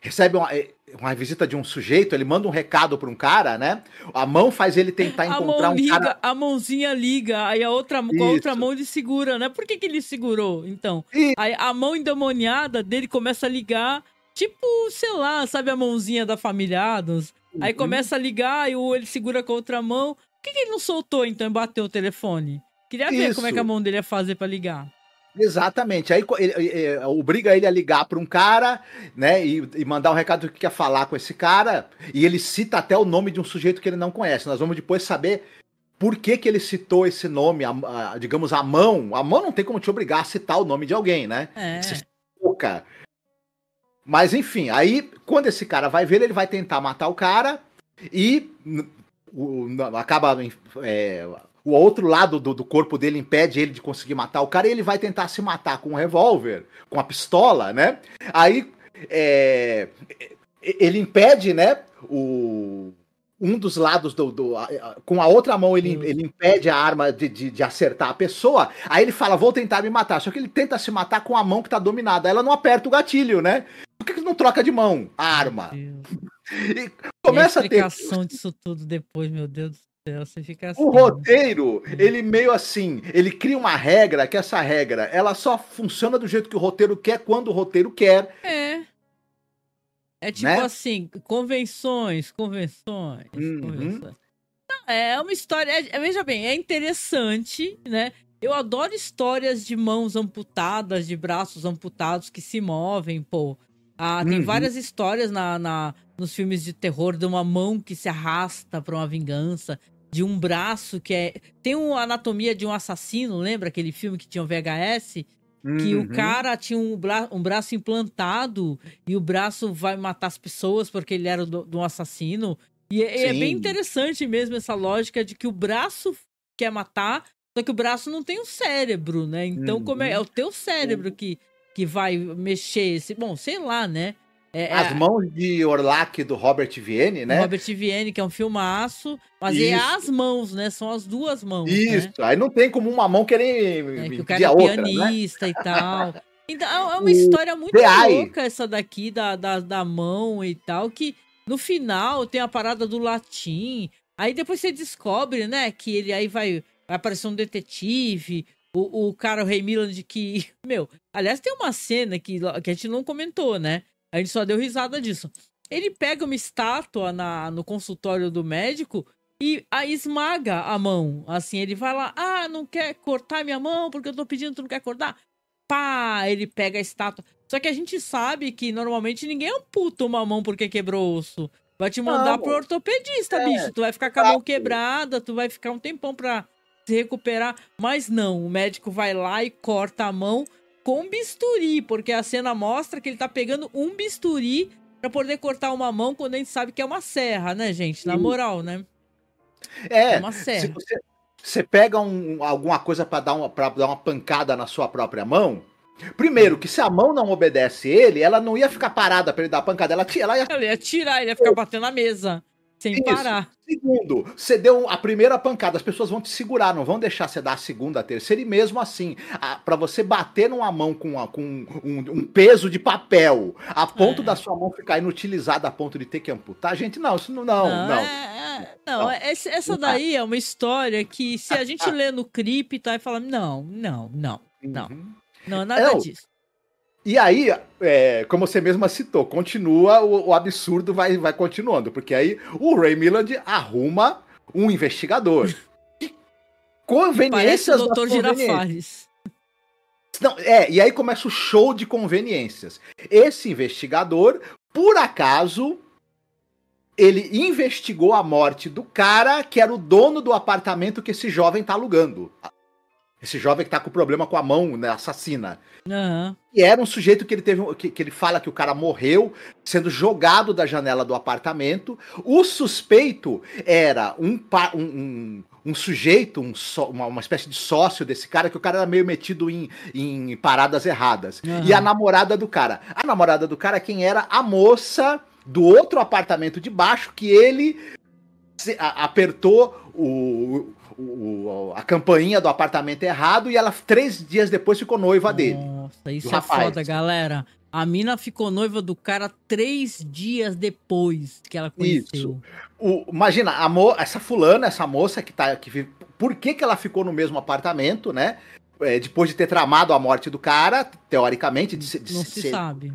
recebe uma visita de um sujeito, ele manda um recado pra um cara, né? A mão faz ele tentar encontrar um cara... A mãozinha liga, aí com a outra mão ele segura, né? Por que ele segurou, então? Aí a mão endemoniada dele começa a ligar, tipo, sei lá, sabe a mãozinha da família Addams? Aí começa a ligar e ele segura com a outra mão. Por que ele não soltou, então, e bateu o telefone? Queria ver como é que a mão dele ia fazer pra ligar. Exatamente, aí ele obriga ele a ligar para um cara, né, e mandar um recado que quer falar com esse cara, e ele cita até o nome de um sujeito que ele não conhece. Nós vamos depois saber por que ele citou esse nome, digamos, a mão não tem como te obrigar a citar o nome de alguém, né? Mas enfim, aí quando esse cara vai ver, ele vai tentar matar o cara, e acaba. O outro lado do corpo dele impede ele de conseguir matar o cara e ele vai tentar se matar com um revólver, com a pistola, né? Aí ele impede, né? Um dos lados com a outra mão ele impede a arma de acertar a pessoa. Aí ele fala, vou tentar me matar. Só que ele tenta se matar com a mão que tá dominada. Ela não aperta o gatilho, né? Por que não troca de mão a arma? E começa a explicação disso tudo depois, meu Deus do céu, você fica assim. O roteiro, ele meio assim, ele cria uma regra, que essa regra, ela só funciona do jeito que o roteiro quer, quando o roteiro quer. É tipo, né? Assim, convenções. Não, é uma história, veja bem, é interessante, né? Eu adoro histórias de mãos amputadas, de braços amputados que se movem, pô. Tem várias histórias nos filmes de terror de uma mão que se arrasta pra uma vingança, de um braço que tem uma anatomia de um assassino, lembra aquele filme que tinha o VHS? Que o cara tinha um braço implantado e o braço vai matar as pessoas porque ele era de um assassino. E é bem interessante mesmo essa lógica de que o braço quer matar, só que o braço não tem um cérebro, né? Então, como é o teu cérebro que vai mexer bom, sei lá, né? As Mãos de Orlac, do Robert Vienne, né? Robert Vienne, que é um filmaço, mas é as mãos, né? São as duas mãos, Isso, né? Aí não tem como uma mão querer que o cara é outra, pianista, né? E tal. Então, é uma história muito louca essa daqui, da mão e tal, que no final tem a parada do latim, aí depois você descobre, né, que ele aí vai aparecer um detetive, o cara, o Ray Milland, que, aliás, tem uma cena que a gente não comentou, né? A gente só deu risada disso. Ele pega uma estátua no consultório do médico e aí esmaga a mão. Assim, ele vai lá, não quer cortar minha mão porque eu tô pedindo, tu não quer cortar? Pá, ele pega a estátua. Só que a gente sabe que normalmente ninguém amputa uma mão porque quebrou osso. Vai te mandar pro ortopedista, bicho. Tu vai ficar com a mão quebrada, tu vai ficar um tempão pra se recuperar. Mas não, o médico vai lá e corta a mão com bisturi, porque a cena mostra que ele tá pegando um bisturi pra poder cortar uma mão quando a gente sabe que é uma serra, né, gente? Na moral, né? É uma serra. Se você pega alguma coisa pra dar uma pancada na sua própria mão, primeiro, que se a mão não obedece ele, ela não ia ficar parada pra ele dar a pancada, ela ia tirar, ele ia ficar batendo na mesa, sem parar. Segundo, você deu a primeira pancada, as pessoas vão te segurar, não vão deixar você dar a segunda, a terceira, e mesmo assim, pra você bater numa mão com um peso de papel, a ponto da sua mão ficar inutilizada a ponto de ter que amputar, gente, não, isso não. Essa daí é uma história que se a gente lê no cripto, aí fala, não é nada disso. E aí, como você mesma citou, continua, o absurdo vai continuando, porque aí o Ray Milland arruma um investigador. Conveniências do Dr. Girafales. Não, e aí começa o show de conveniências. Esse investigador, por acaso, ele investigou a morte do cara que era o dono do apartamento que esse jovem tá alugando. Esse jovem que tá com problema com a mão, né, assassina. E era um sujeito que ele teve. Que ele fala que o cara morreu sendo jogado da janela do apartamento. O suspeito era um sujeito, uma espécie de sócio desse cara, que o cara era meio metido em paradas erradas. E a namorada do cara. A namorada do cara, quem era? A moça do outro apartamento de baixo, que ele apertou a campainha do apartamento errado e ela 3 dias depois ficou noiva dele. Nossa, isso é foda, galera. A mina ficou noiva do cara 3 dias depois que ela conheceu. Isso. Imagina, essa moça por que ela ficou no mesmo apartamento, né? Depois de ter tramado a morte do cara, teoricamente... Não se sabe.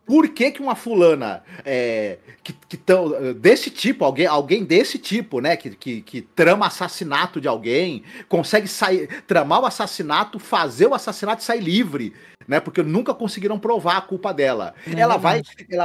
Por que uma fulana desse tipo, alguém desse tipo, né, que trama assassinato de alguém, consegue tramar o assassinato, fazer o assassinato e sair livre né? Porque nunca conseguiram provar a culpa dela. É ela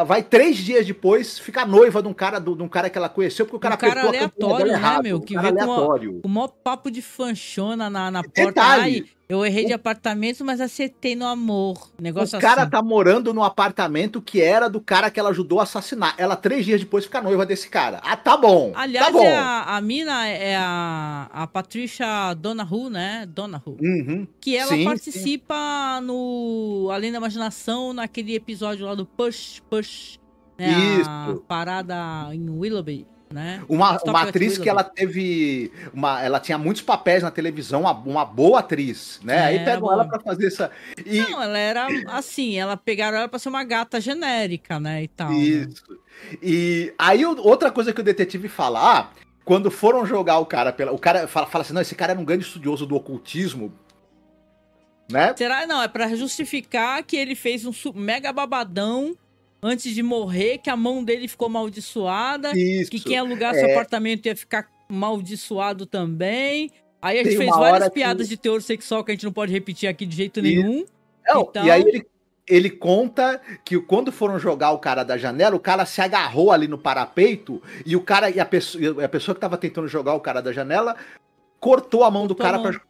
vai 3 dias depois ficar noiva de um cara que ela conheceu, porque o cara cara apertou a campanha dela aleatório, né, errado. meu? Que Um cara veio aleatório. com o maior papo de fanchona na E porta. detalhe, Ai, eu errei de apartamento, mas acertei no amor. Negócio O cara assim. tá morando num apartamento que era do cara que ela ajudou a assassinar. Ela, 3 dias depois, fica noiva desse cara. Ah, tá bom. Aliás, tá bom. a mina é a Patricia Donahue, né? Donahue. Uhum. Que ela Sim, participa no Além da Imaginação, naquele episódio lá do Push, né? A Isso. parada em Willoughby, né? Uma Stop at atriz que Willoughby. ela teve. Ela tinha muitos papéis na televisão, uma boa atriz, né? Aí pegam boa. ela pra fazer essa. E, Não, ela era assim, pegaram ela pra ser uma gata genérica, né? E tal. Né? isso. E aí outra coisa que o detetive fala, quando foram jogar o cara o cara fala assim, não, esse cara era um grande estudioso do ocultismo, né? Será? Não, é pra justificar que ele fez um mega babadão antes de morrer, que a mão dele ficou amaldiçoada, Isso. que quem alugasse o apartamento ia ficar amaldiçoado também. Aí a gente Tem fez uma várias hora piadas que- de teor sexual que a gente não pode repetir aqui de jeito nenhum. Não, Então- E aí ele conta que quando foram jogar o cara da janela, o cara se agarrou ali no parapeito e o cara e a pessoa que tava tentando jogar o cara da janela cortou a mão do cara pra.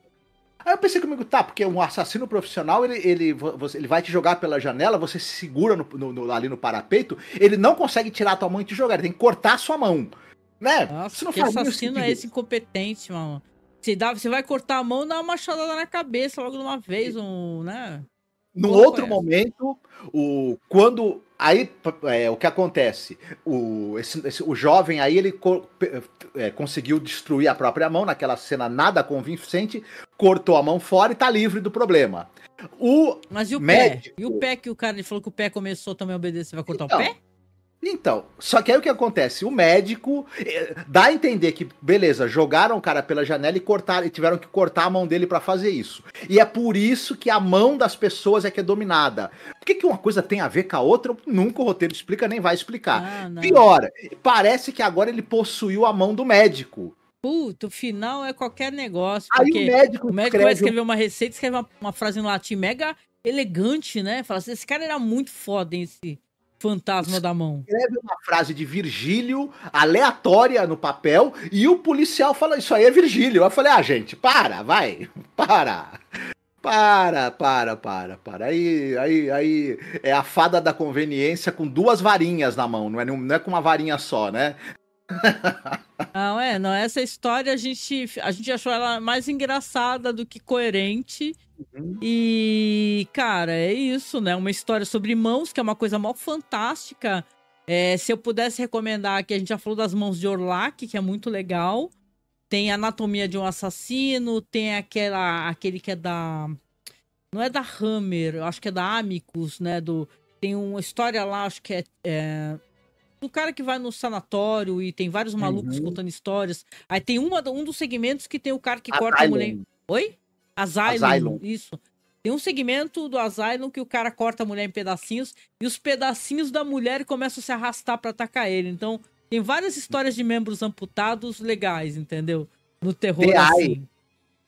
Aí eu pensei comigo, tá, porque um assassino profissional, ele vai te jogar pela janela, você se segura ali no parapeito, ele não consegue tirar a tua mão e te jogar, ele tem que cortar a sua mão. Né? Nossa, Isso não que faz nenhum assassino é sentido. esse incompetente, mano? Você vai cortar a mão, dá uma machadada na cabeça logo de uma vez, né? Num Porra, outro conhece. momento, o que acontece? O jovem aí, ele conseguiu destruir a própria mão naquela cena nada convincente, cortou a mão fora e tá livre do problema. Mas e o médico- pé? E o pé que o cara ele falou que o pé começou também a obedecer? Você vai cortar Então, o pé? Então, só que aí o que acontece? O médico dá a entender que, beleza, jogaram o cara pela janela e tiveram que cortar a mão dele pra fazer isso. E é por isso que a mão das pessoas é que é dominada. Por que uma coisa tem a ver com a outra? Nunca o roteiro explica, nem vai explicar. Ah, não. Pior, parece que agora ele possuiu a mão do médico. Puta, o final é qualquer negócio. Aí Porque o médico vai escrever uma receita, escreve uma frase em latim mega elegante, né? Fala assim, esse cara era muito foda, hein, esse fantasma da mão. escreve uma frase de Virgílio aleatória no papel e o policial fala, isso aí é Virgílio. Eu falei, gente, vai, para. Aí é a fada da conveniência com 2 varinhas na mão, não é com uma varinha só, né? Não, essa história a gente achou ela mais engraçada do que coerente. E, cara, é isso, né? Uma história sobre mãos, que é uma coisa mó fantástica. Se eu pudesse recomendar aqui, a gente já falou das mãos de Orlac, que é muito legal. Tem Anatomia de um Assassino, tem aquele que é da... Não é da Hammer, eu acho que é da Amicus, né? Tem uma história lá, acho que é do cara que vai no sanatório e tem vários malucos contando histórias. Aí tem um dos segmentos que tem o cara que corta a mulher... Oi? Asylum, isso. Tem um segmento do Asylum que o cara corta a mulher em pedacinhos e os pedacinhos da mulher começam a se arrastar pra atacar ele. Então, tem várias histórias de membros amputados legais, entendeu? No terror, assim.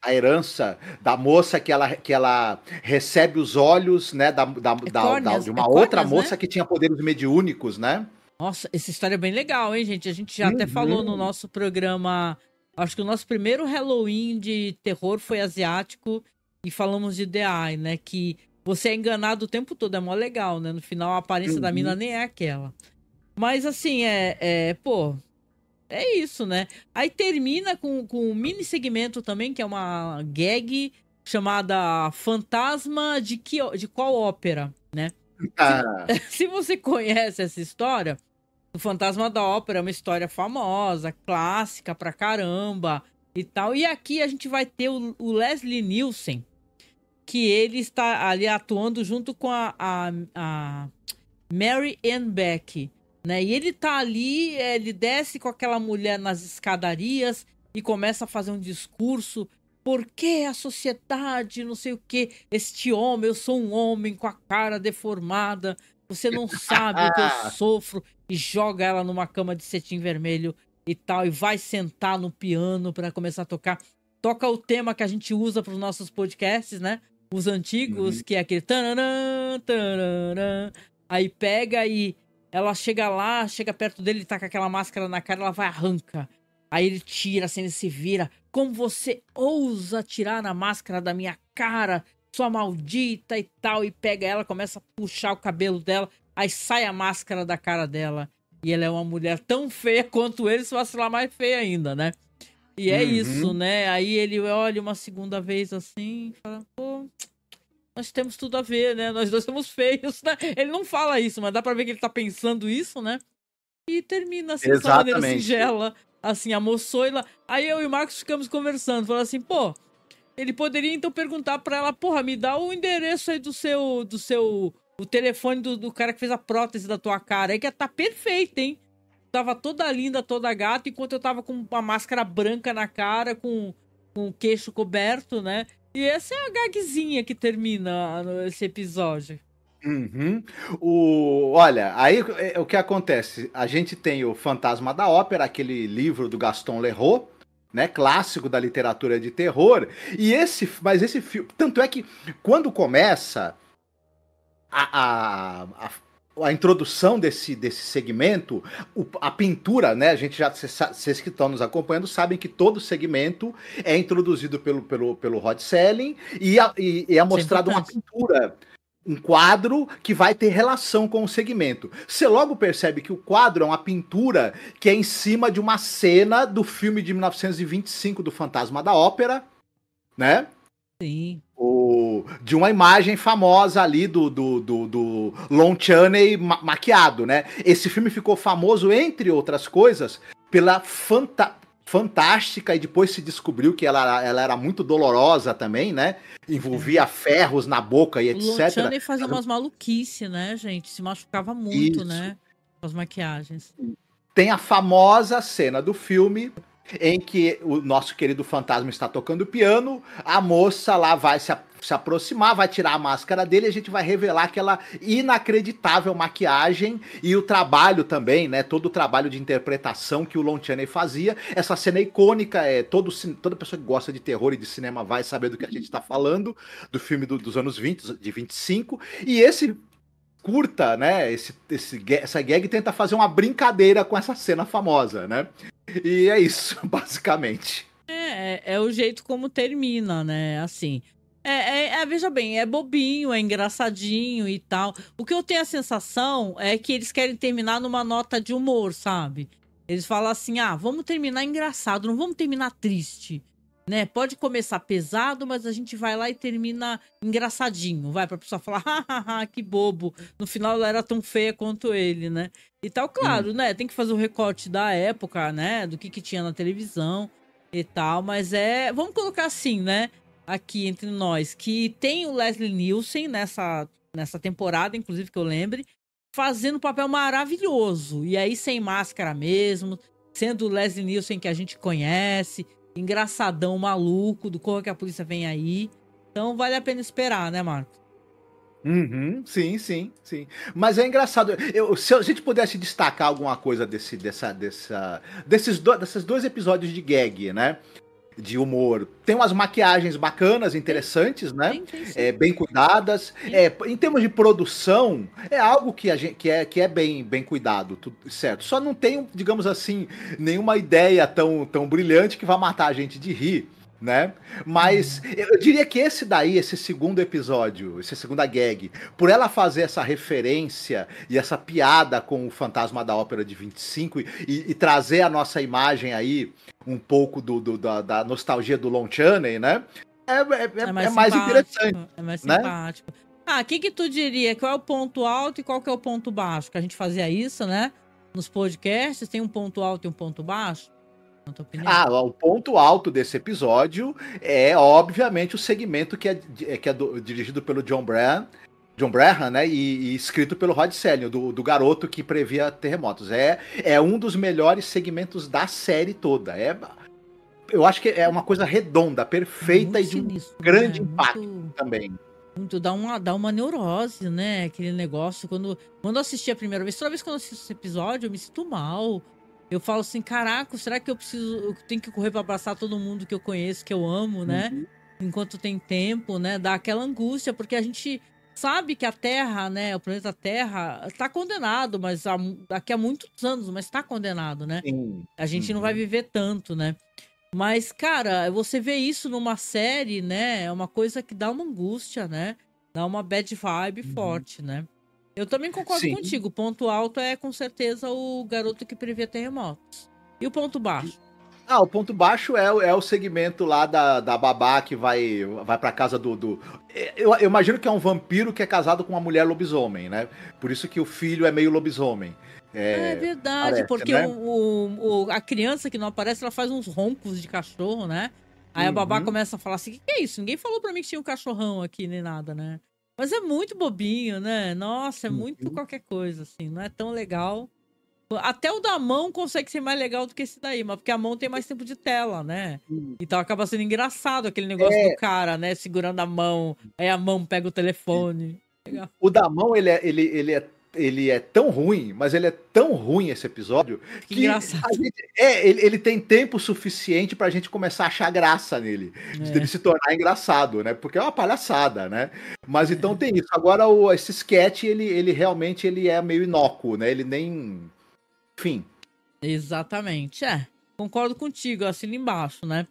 A herança da moça que ela recebe os olhos, né, de uma outra moça, né? Que tinha poderes mediúnicos, né? Nossa, essa história é bem legal, hein, gente? A gente já até falou no nosso programa... Acho que o nosso primeiro Halloween de terror foi asiático e falamos de The Eye, né? Que você é enganado o tempo todo, é mó legal, né? No final a aparência da mina nem é aquela. Mas assim, pô, é isso, né? Aí termina com um mini segmento também, que é uma gag chamada Fantasma de qual ópera, né? Se você conhece essa história... O Fantasma da Ópera é uma história famosa, clássica pra caramba e tal. E aqui a gente vai ter o Leslie Nielsen, que ele está ali atuando junto com a Mary Ann Beck, né? E ele tá ali, ele desce com aquela mulher nas escadarias e começa a fazer um discurso. Por que a sociedade, não sei o que, este homem, eu sou um homem com a cara deformada, você não sabe o que eu sofro. E joga ela numa cama de cetim vermelho e tal, e vai sentar no piano para começar a tocar. Toca o tema que a gente usa para os nossos podcasts, né? os antigos, que é aquele tananã, tananã. Aí pega e ela chega lá, chega perto dele, ele tá com aquela máscara na cara, ela vai arranca. Aí ele tira, assim, ele se vira. Como você ousa tirar na máscara da minha cara, sua maldita e tal. E pega ela, começa a puxar o cabelo dela. Aí sai a máscara da cara dela. E ela é uma mulher tão feia quanto ele, se vacilar mais feia ainda, né? E é isso, né? Aí ele olha uma segunda vez assim e fala, pô, nós temos tudo a ver, né? Nós dois somos feios, né? Ele não fala isso, mas dá pra ver que ele tá pensando isso, né? E termina assim, dessa maneira singela. Assim, a moçoila. Aí eu e o Marcos ficamos conversando. Falando assim, pô, ele poderia então perguntar pra ela, porra, me dá o endereço aí o telefone do cara que fez a prótese da tua cara. Aí que tá perfeita, hein? Tava toda linda, toda gata, enquanto eu tava com uma máscara branca na cara, com o queixo coberto, né? E essa é a gagzinha que termina esse episódio. Olha, aí o que acontece? A gente tem o Fantasma da Ópera, aquele livro do Gaston Leroux, né, clássico da literatura de terror. Mas esse filme, tanto é que quando começa a introdução desse segmento, a pintura, né? A gente já, vocês que estão nos acompanhando sabem que todo segmento é introduzido pelo Rod Serling e é mostrado uma pintura, um quadro que vai ter relação com o segmento. Você logo percebe que o quadro é uma pintura que é em cima de uma cena do filme de 1925 do Fantasma da Ópera, né? Sim. De uma imagem famosa ali do Lon Chaney maquiado, né? Esse filme ficou famoso, entre outras coisas, pela fantástica, e depois se descobriu que ela era muito dolorosa também, né? Envolvia ferros na boca e etc. O Lon Chaney fazia umas maluquices, né, gente? Se machucava muito, Isso. né? Com as maquiagens. Tem a famosa cena do filme em que o nosso querido fantasma está tocando piano, a moça lá vai se aproximar, vai tirar a máscara dele e a gente vai revelar aquela inacreditável maquiagem e o trabalho também, né? Todo o trabalho de interpretação que o Lon Chaney fazia. Essa cena icônica, toda pessoa que gosta de terror e de cinema vai saber do que a gente está falando, do filme dos anos 20, de 25, e esse curta, né? Essa gag tenta fazer uma brincadeira com essa cena famosa, né? E é isso, basicamente. É o jeito como termina, né? Assim. Veja bem, é bobinho, é engraçadinho e tal. O que eu tenho a sensação é que eles querem terminar numa nota de humor, sabe? Eles falam assim, vamos terminar engraçado, não vamos terminar triste, né? Pode começar pesado, mas a gente vai lá e termina engraçadinho, vai, pra pessoa falar, que bobo, no final ela era tão feia quanto ele, né? E tal, claro, né? Tem que fazer o recorte da época, né? Do que tinha na televisão e tal, mas vamos colocar assim, né? Aqui entre nós, que tem o Leslie Nielsen nessa temporada, inclusive, que eu lembre, fazendo um papel maravilhoso. E aí, sem máscara mesmo, sendo o Leslie Nielsen que a gente conhece, engraçadão, maluco, do Corra que a Polícia Vem Aí. Então, vale a pena esperar, né, Marcos? Sim. Mas é engraçado. Se a gente pudesse destacar alguma coisa desses dois episódios de gag, né? De humor. Tem umas maquiagens bacanas, interessantes, né? Sim. Bem cuidadas. Em termos de produção, é algo que é bem cuidado, tudo certo. Só não tem, digamos assim, nenhuma ideia tão brilhante que vai matar a gente de rir, né? Mas eu diria que esse segundo episódio, essa segunda gag, por ela fazer essa referência e essa piada com o Fantasma da Ópera de 25 e trazer a nossa imagem aí um pouco da nostalgia do Lon Chaney, né? É mais interessante. É mais né? simpático. O que tu diria? Qual é o ponto alto e qual que é o ponto baixo? Que a gente fazia isso, né? Nos podcasts, tem um ponto alto e um ponto baixo? Na tua opinião? O ponto alto desse episódio é, obviamente, o segmento que é dirigido pelo John Braham, né, e escrito pelo Rod Serling, do garoto que previa terremotos. É um dos melhores segmentos da série toda. Eu acho que é uma coisa redonda, perfeita e de um grande impacto também. Dá uma neurose, né? Aquele negócio. Quando eu assisti a primeira vez, toda vez que eu assisto esse episódio, eu me sinto mal. Eu falo assim, caraca, será que eu tenho que correr pra abraçar todo mundo que eu conheço, que eu amo, né? enquanto tem tempo, né? Dá aquela angústia, porque a gente sabe que a Terra, né? O planeta Terra está condenado, mas daqui a muitos anos, mas está condenado, né? Sim. A gente não vai viver tanto, né? Mas, cara, você vê isso numa série, né? É uma coisa que dá uma angústia, né? Dá uma bad vibe forte, né? Eu também concordo Sim. contigo. O ponto alto é, com certeza, o garoto que prevê terremotos. E o ponto baixo? O ponto baixo é o segmento lá da babá que vai pra casa do. Eu imagino que é um vampiro que é casado com uma mulher lobisomem, né? Por isso que o filho é meio lobisomem. É verdade, Parece, porque né? a criança que não aparece, ela faz uns roncos de cachorro, né? Aí a babá começa a falar assim, o que é isso? Ninguém falou pra mim que tinha um cachorrão aqui, nem nada, né? Mas é muito bobinho, né? Nossa, é muito qualquer coisa, assim, não é tão legal. Até o da mão consegue ser mais legal do que esse daí, mas porque a mão tem mais tempo de tela, né? Então acaba sendo engraçado aquele negócio do cara, né? Segurando a mão, aí a mão pega o telefone. Legal. O da mão, ele é tão ruim, mas ele é tão ruim esse episódio Que que engraçado. ele tem tempo suficiente pra gente começar a achar graça nele, dele se tornar engraçado, né? Porque é uma palhaçada, né? Mas então tem isso. Agora esse sketch, ele realmente ele é meio inócuo, né? Ele nem, enfim. Exatamente, concordo contigo, assino embaixo, né?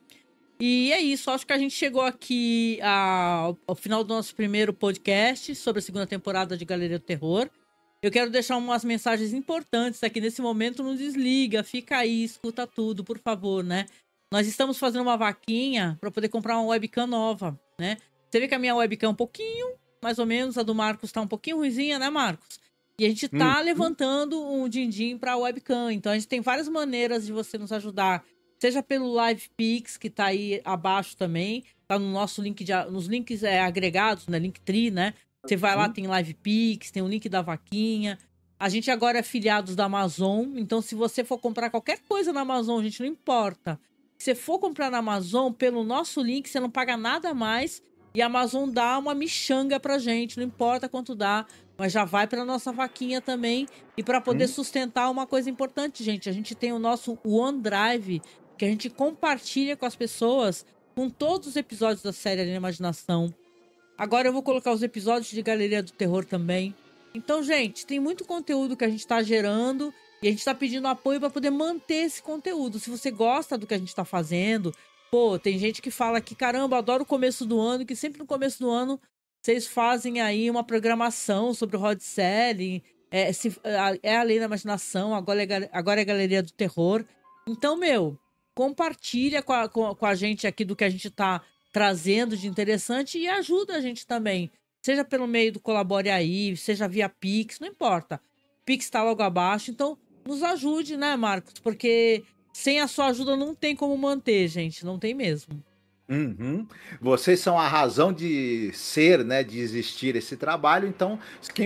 E é isso, acho que a gente chegou aqui ao final do nosso primeiro podcast sobre a segunda temporada de Galeria do Terror. Eu quero deixar umas mensagens importantes aqui nesse momento, não desliga, fica aí, escuta tudo, por favor, né? Nós estamos fazendo uma vaquinha para poder comprar uma webcam nova, né? Você vê que a minha webcam é um pouquinho, mais ou menos, a do Marcos tá um pouquinho ruizinha, né, Marcos? E a gente tá levantando um din-din pra webcam. Então a gente tem várias maneiras de você nos ajudar. Seja pelo LivePix, que tá aí abaixo também. Tá no nosso link, nos links agregados, né? Linktree, né? Você vai lá, tem LivePix, tem o link da vaquinha. A gente agora é afiliados da Amazon. Então se você for comprar qualquer coisa na Amazon, gente, não importa. Se você for comprar na Amazon, pelo nosso link, você não paga nada a mais. E a Amazon dá uma michanga pra gente, não importa quanto dá, mas já vai pra nossa vaquinha também. E para poder sustentar uma coisa importante, gente, a gente tem o nosso OneDrive, que a gente compartilha com as pessoas, com todos os episódios da série Além da Imaginação. Agora eu vou colocar os episódios de Galeria do Terror também. Então, gente, tem muito conteúdo que a gente tá gerando e a gente tá pedindo apoio para poder manter esse conteúdo. Se você gosta do que a gente tá fazendo... Pô, tem gente que fala que, caramba, adoro o começo do ano, que sempre no começo do ano vocês fazem aí uma programação sobre o Rod Selling, Além da Imaginação, agora é Galeria do Terror. Então, compartilha com a gente aqui do que a gente tá trazendo de interessante e ajuda a gente também. Seja pelo meio do Colabore Aí, seja via Pix, não importa. Pix tá logo abaixo, então nos ajude, né, Marcos? Porque... sem a sua ajuda não tem como manter, gente. Não tem mesmo. Vocês são a razão de ser, né? De existir esse trabalho. Então,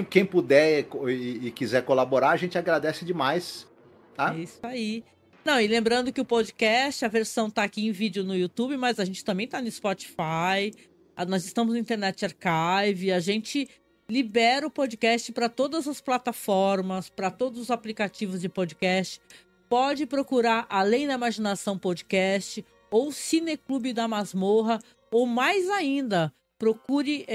quem puder e quiser colaborar, a gente agradece demais. Tá? É isso aí. Não, e lembrando que o podcast, a versão tá aqui em vídeo no YouTube, mas a gente também tá no Spotify. Nós estamos no Internet Archive. A gente libera o podcast para todas as plataformas, para todos os aplicativos de podcast. Pode procurar Além da Imaginação Podcast ou Cineclube da Masmorra, ou mais ainda, procure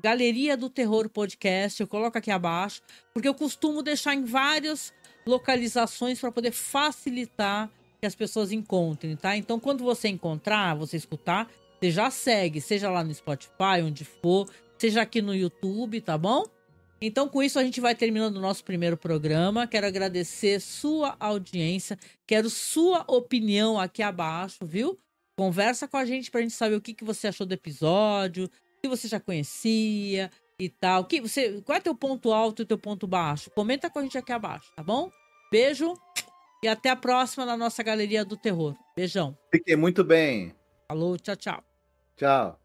Galeria do Terror Podcast, eu coloco aqui abaixo, porque eu costumo deixar em várias localizações para poder facilitar que as pessoas encontrem, tá? Então, quando você encontrar, você escutar, você já segue, seja lá no Spotify, onde for, seja aqui no YouTube, tá bom? Então, com isso, a gente vai terminando o nosso primeiro programa. Quero agradecer sua audiência. Quero sua opinião aqui abaixo, viu? Conversa com a gente pra gente saber o que você achou do episódio, se você já conhecia e tal. Qual é teu ponto alto e teu ponto baixo? Comenta com a gente aqui abaixo, tá bom? Beijo e até a próxima na nossa Galeria do Terror. Beijão. Fiquem muito bem. Falou, tchau, tchau. Tchau.